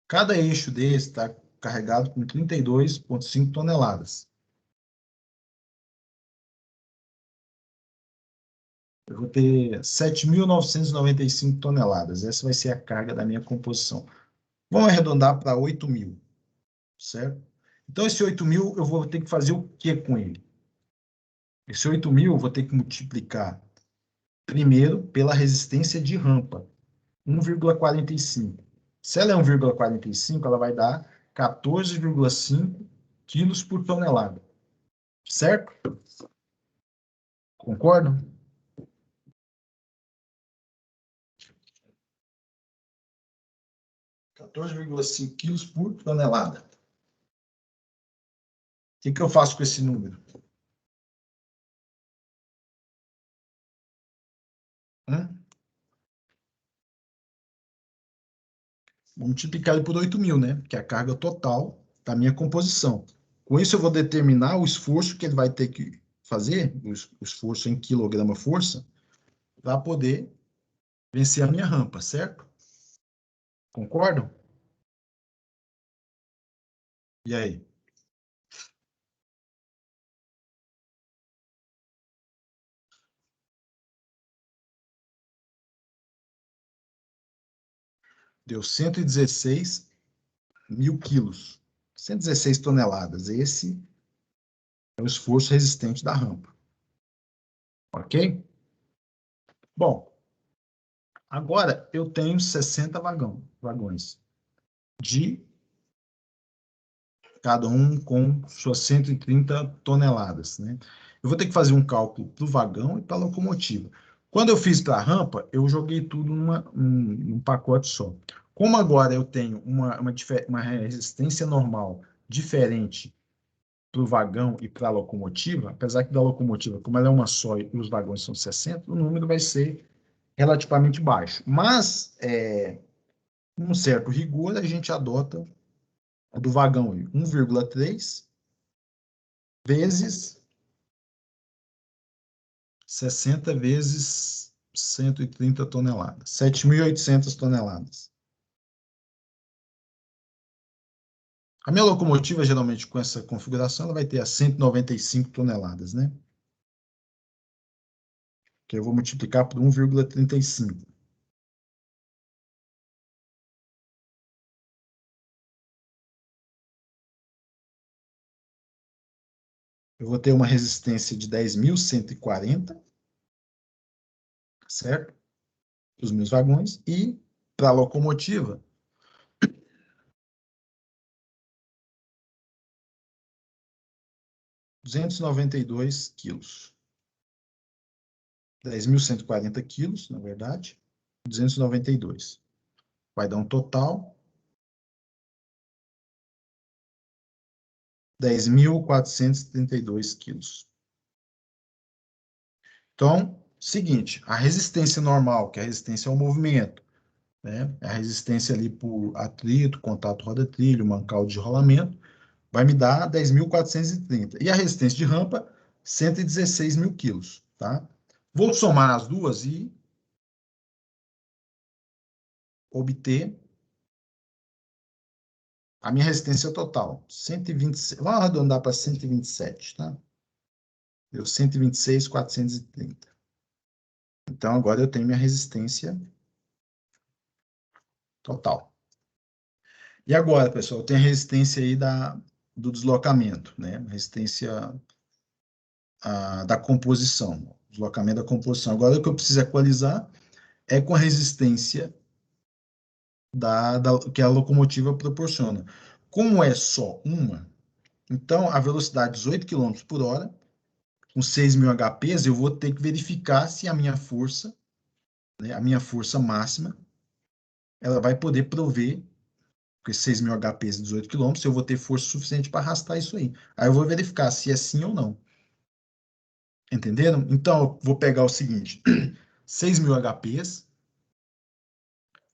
Cada eixo desse está carregado com 32,5 toneladas. Eu vou ter 7.995 toneladas. Essa vai ser a carga da minha composição. Vamos arredondar para 8.000, certo? Então, esse 8.000, eu vou ter que fazer o que com ele? Esse 8.000, eu vou ter que multiplicar, primeiro, pela resistência de rampa, 1,45. Se ela é 1,45, ela vai dar 14,5 quilos por tonelada, certo? Concordam? 14,5 quilos por tonelada. O que eu faço com esse número? Vou multiplicar ele por 8.000, né? Que é a carga total da minha composição. Com isso, eu vou determinar o esforço que ele vai ter que fazer, o esforço em quilograma força, para poder vencer a minha rampa, certo? Concordam? E aí? Deu 116 mil quilos. 116 toneladas. Esse é o esforço resistente da rampa. Ok? Bom, agora eu tenho 60 vagões. De cada um com suas 130 toneladas, né? Eu vou ter que fazer um cálculo para o vagão e para a locomotiva. Quando eu fiz para a rampa, eu joguei tudo num pacote só. Como agora eu tenho uma resistência normal diferente para o vagão e para a locomotiva, apesar que da locomotiva, como ela é uma só e os vagões são 60, o número vai ser relativamente baixo. Mas, com um certo rigor, a gente adota a do vagão 1,3 vezes 60 vezes 130 toneladas, 7.800 toneladas. A minha locomotiva, geralmente, com essa configuração, ela vai ter as 195 toneladas, né? Que eu vou multiplicar por 1,35. Eu vou ter uma resistência de 10.140, certo? Para os meus vagões. E, para a locomotiva, 292 quilos. 10.140 quilos, na verdade, 292. Vai dar um total 10.432 quilos. Então, seguinte, a resistência normal, que é a resistência ao movimento, né? A resistência ali por atrito, contato roda-trilho, mancal de rolamento, vai me dar 10.430. E a resistência de rampa, 116 mil quilos, tá? Vou somar as duas e obter a minha resistência total. 126, vamos arredondar para 127, tá? Deu 126.430. Então, agora eu tenho minha resistência total. E agora, pessoal, tem a resistência aí do deslocamento, né? A resistência da composição, deslocamento da composição. Agora, o que eu preciso equalizar é com a resistência que a locomotiva proporciona. Como é só uma, então, a velocidade de 18 km por hora, com 6.000 HPs, eu vou ter que verificar se a minha força, né, a minha força máxima, ela vai poder prover, porque 6.000 HPs e 18 km, eu vou ter força suficiente para arrastar isso aí. Aí eu vou verificar se é sim ou não. Entenderam? Então, eu vou pegar o seguinte, 6.000 HPs,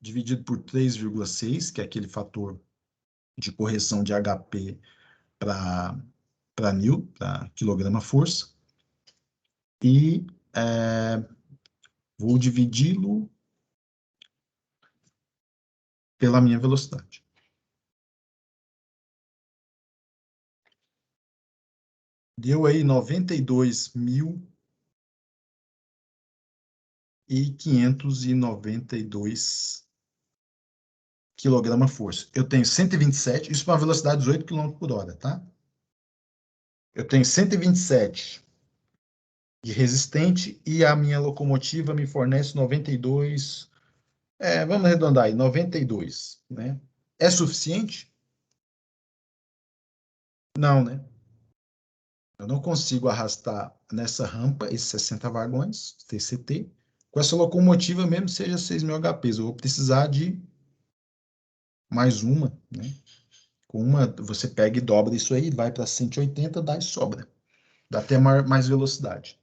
dividido por 3,6, que é aquele fator de correção de HP para Newton, para quilograma força, e vou dividi-lo pela minha velocidade. Deu aí 92.592 kgfm. Eu tenho 127, isso para uma velocidade de 18 km por hora, tá? Eu tenho 127 de resistente e a minha locomotiva me fornece 92, vamos arredondar aí, 92, né? É suficiente? Não, né? Eu não consigo arrastar nessa rampa esses 60 vagões, TCT, com essa locomotiva, mesmo que seja 6.000 HPs. Eu vou precisar de mais uma, né? Com uma, você pega e dobra isso aí, vai para 180, dá e sobra. Dá até mais velocidade.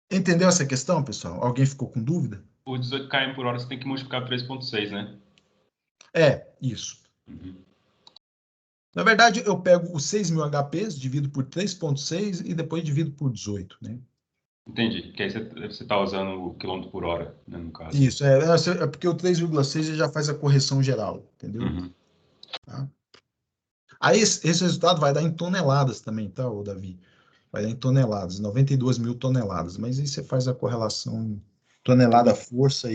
Entendeu essa questão, pessoal? Alguém ficou com dúvida? O 18 km por hora você tem que multiplicar por 3,6, né? Isso. Uhum. Na verdade, eu pego os 6.000 HPs, divido por 3,6 e depois divido por 18, né? Entendi. Que aí você está usando o quilômetro por hora, né, no caso. Isso, é porque o 3,6 já faz a correção geral, entendeu? Uhum. Tá? Aí esse resultado vai dar em toneladas também, tá, ô Davi? Vai dar em toneladas, 92.000 toneladas. Mas aí você faz a correlação tonelada-força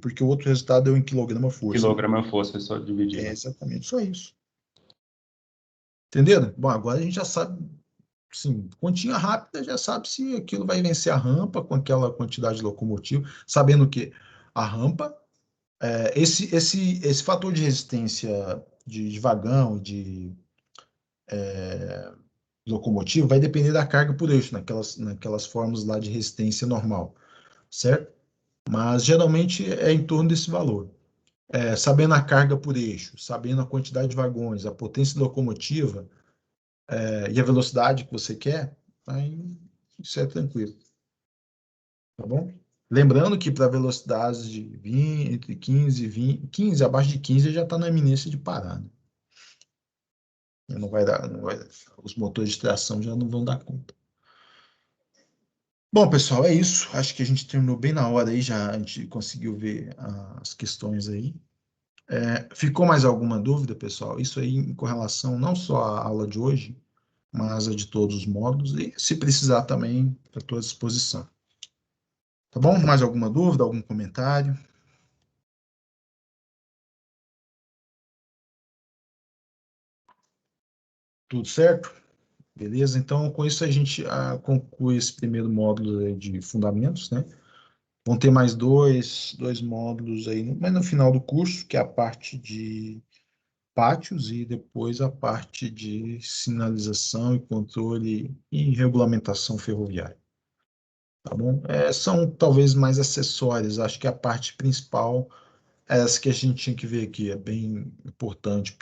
porque o outro resultado deu em quilograma-força. Quilograma-força, é só dividir. Exatamente, só isso. Entenderam? Bom, agora a gente já sabe, sim, continha rápida, já sabe se aquilo vai vencer a rampa com aquela quantidade de locomotivo, sabendo que a rampa, esse fator de resistência de vagão, de locomotivo, vai depender da carga por eixo, naquelas formas lá de resistência normal, certo? Mas geralmente é em torno desse valor. Sabendo a carga por eixo, sabendo a quantidade de vagões, a potência locomotiva, e a velocidade que você quer, aí isso é tranquilo. Tá bom? Lembrando que para velocidades de 20, entre 15 e 20, 15, abaixo de 15 já está na iminência de parar. Né? Não vai dar, os motores de tração já não vão dar conta. Bom, pessoal, é isso. Acho que a gente terminou bem na hora aí, já a gente conseguiu ver as questões aí. Ficou mais alguma dúvida, pessoal? Isso aí com relação não só à aula de hoje, mas a de todos os módulos, e se precisar também, à tua disposição. Tá bom? Mais alguma dúvida, algum comentário? Tudo certo? Beleza? Então, com isso a gente conclui esse primeiro módulo aí de fundamentos, né? Vão ter mais dois módulos aí, mas no final do curso, que é a parte de pátios e depois a parte de sinalização e controle e regulamentação ferroviária. Tá bom? São talvez mais acessórios, acho que a parte principal é essa que a gente tinha que ver aqui, é bem importante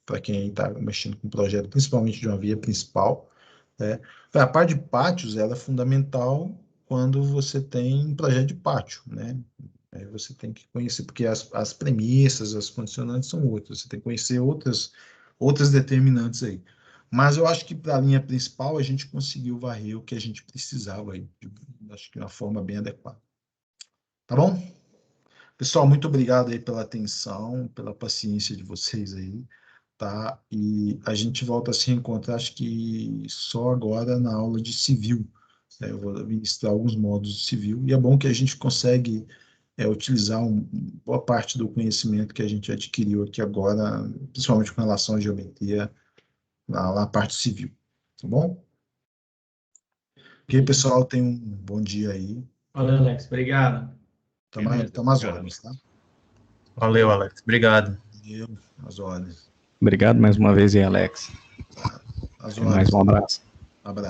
para quem está mexendo com o projeto, principalmente de uma via principal. Né? A parte de pátios ela é fundamental quando você tem um projeto de pátio, né? Aí você tem que conhecer, porque as premissas, as condicionantes são outras, você tem que conhecer outras determinantes aí. Mas eu acho que para a linha principal a gente conseguiu varrer o que a gente precisava aí, acho que de uma forma bem adequada. Tá bom? Pessoal, muito obrigado aí pela atenção, pela paciência de vocês aí, tá? E a gente volta a se reencontrar, acho que só agora na aula de civil. Né? Eu vou ministrar alguns módulos de civil, e é bom que a gente consegue utilizar boa parte do conhecimento que a gente adquiriu aqui agora, principalmente com relação à geometria, na parte civil. Tá bom? Ok, pessoal, tenham um bom dia aí. Valeu, Alex. Obrigado. Estamos às ordens, tá? Valeu, Alex. Obrigado. Valeu, às ordens. Obrigado mais uma vez, e Alex. Às Mais ordens. um abraço. Abraço.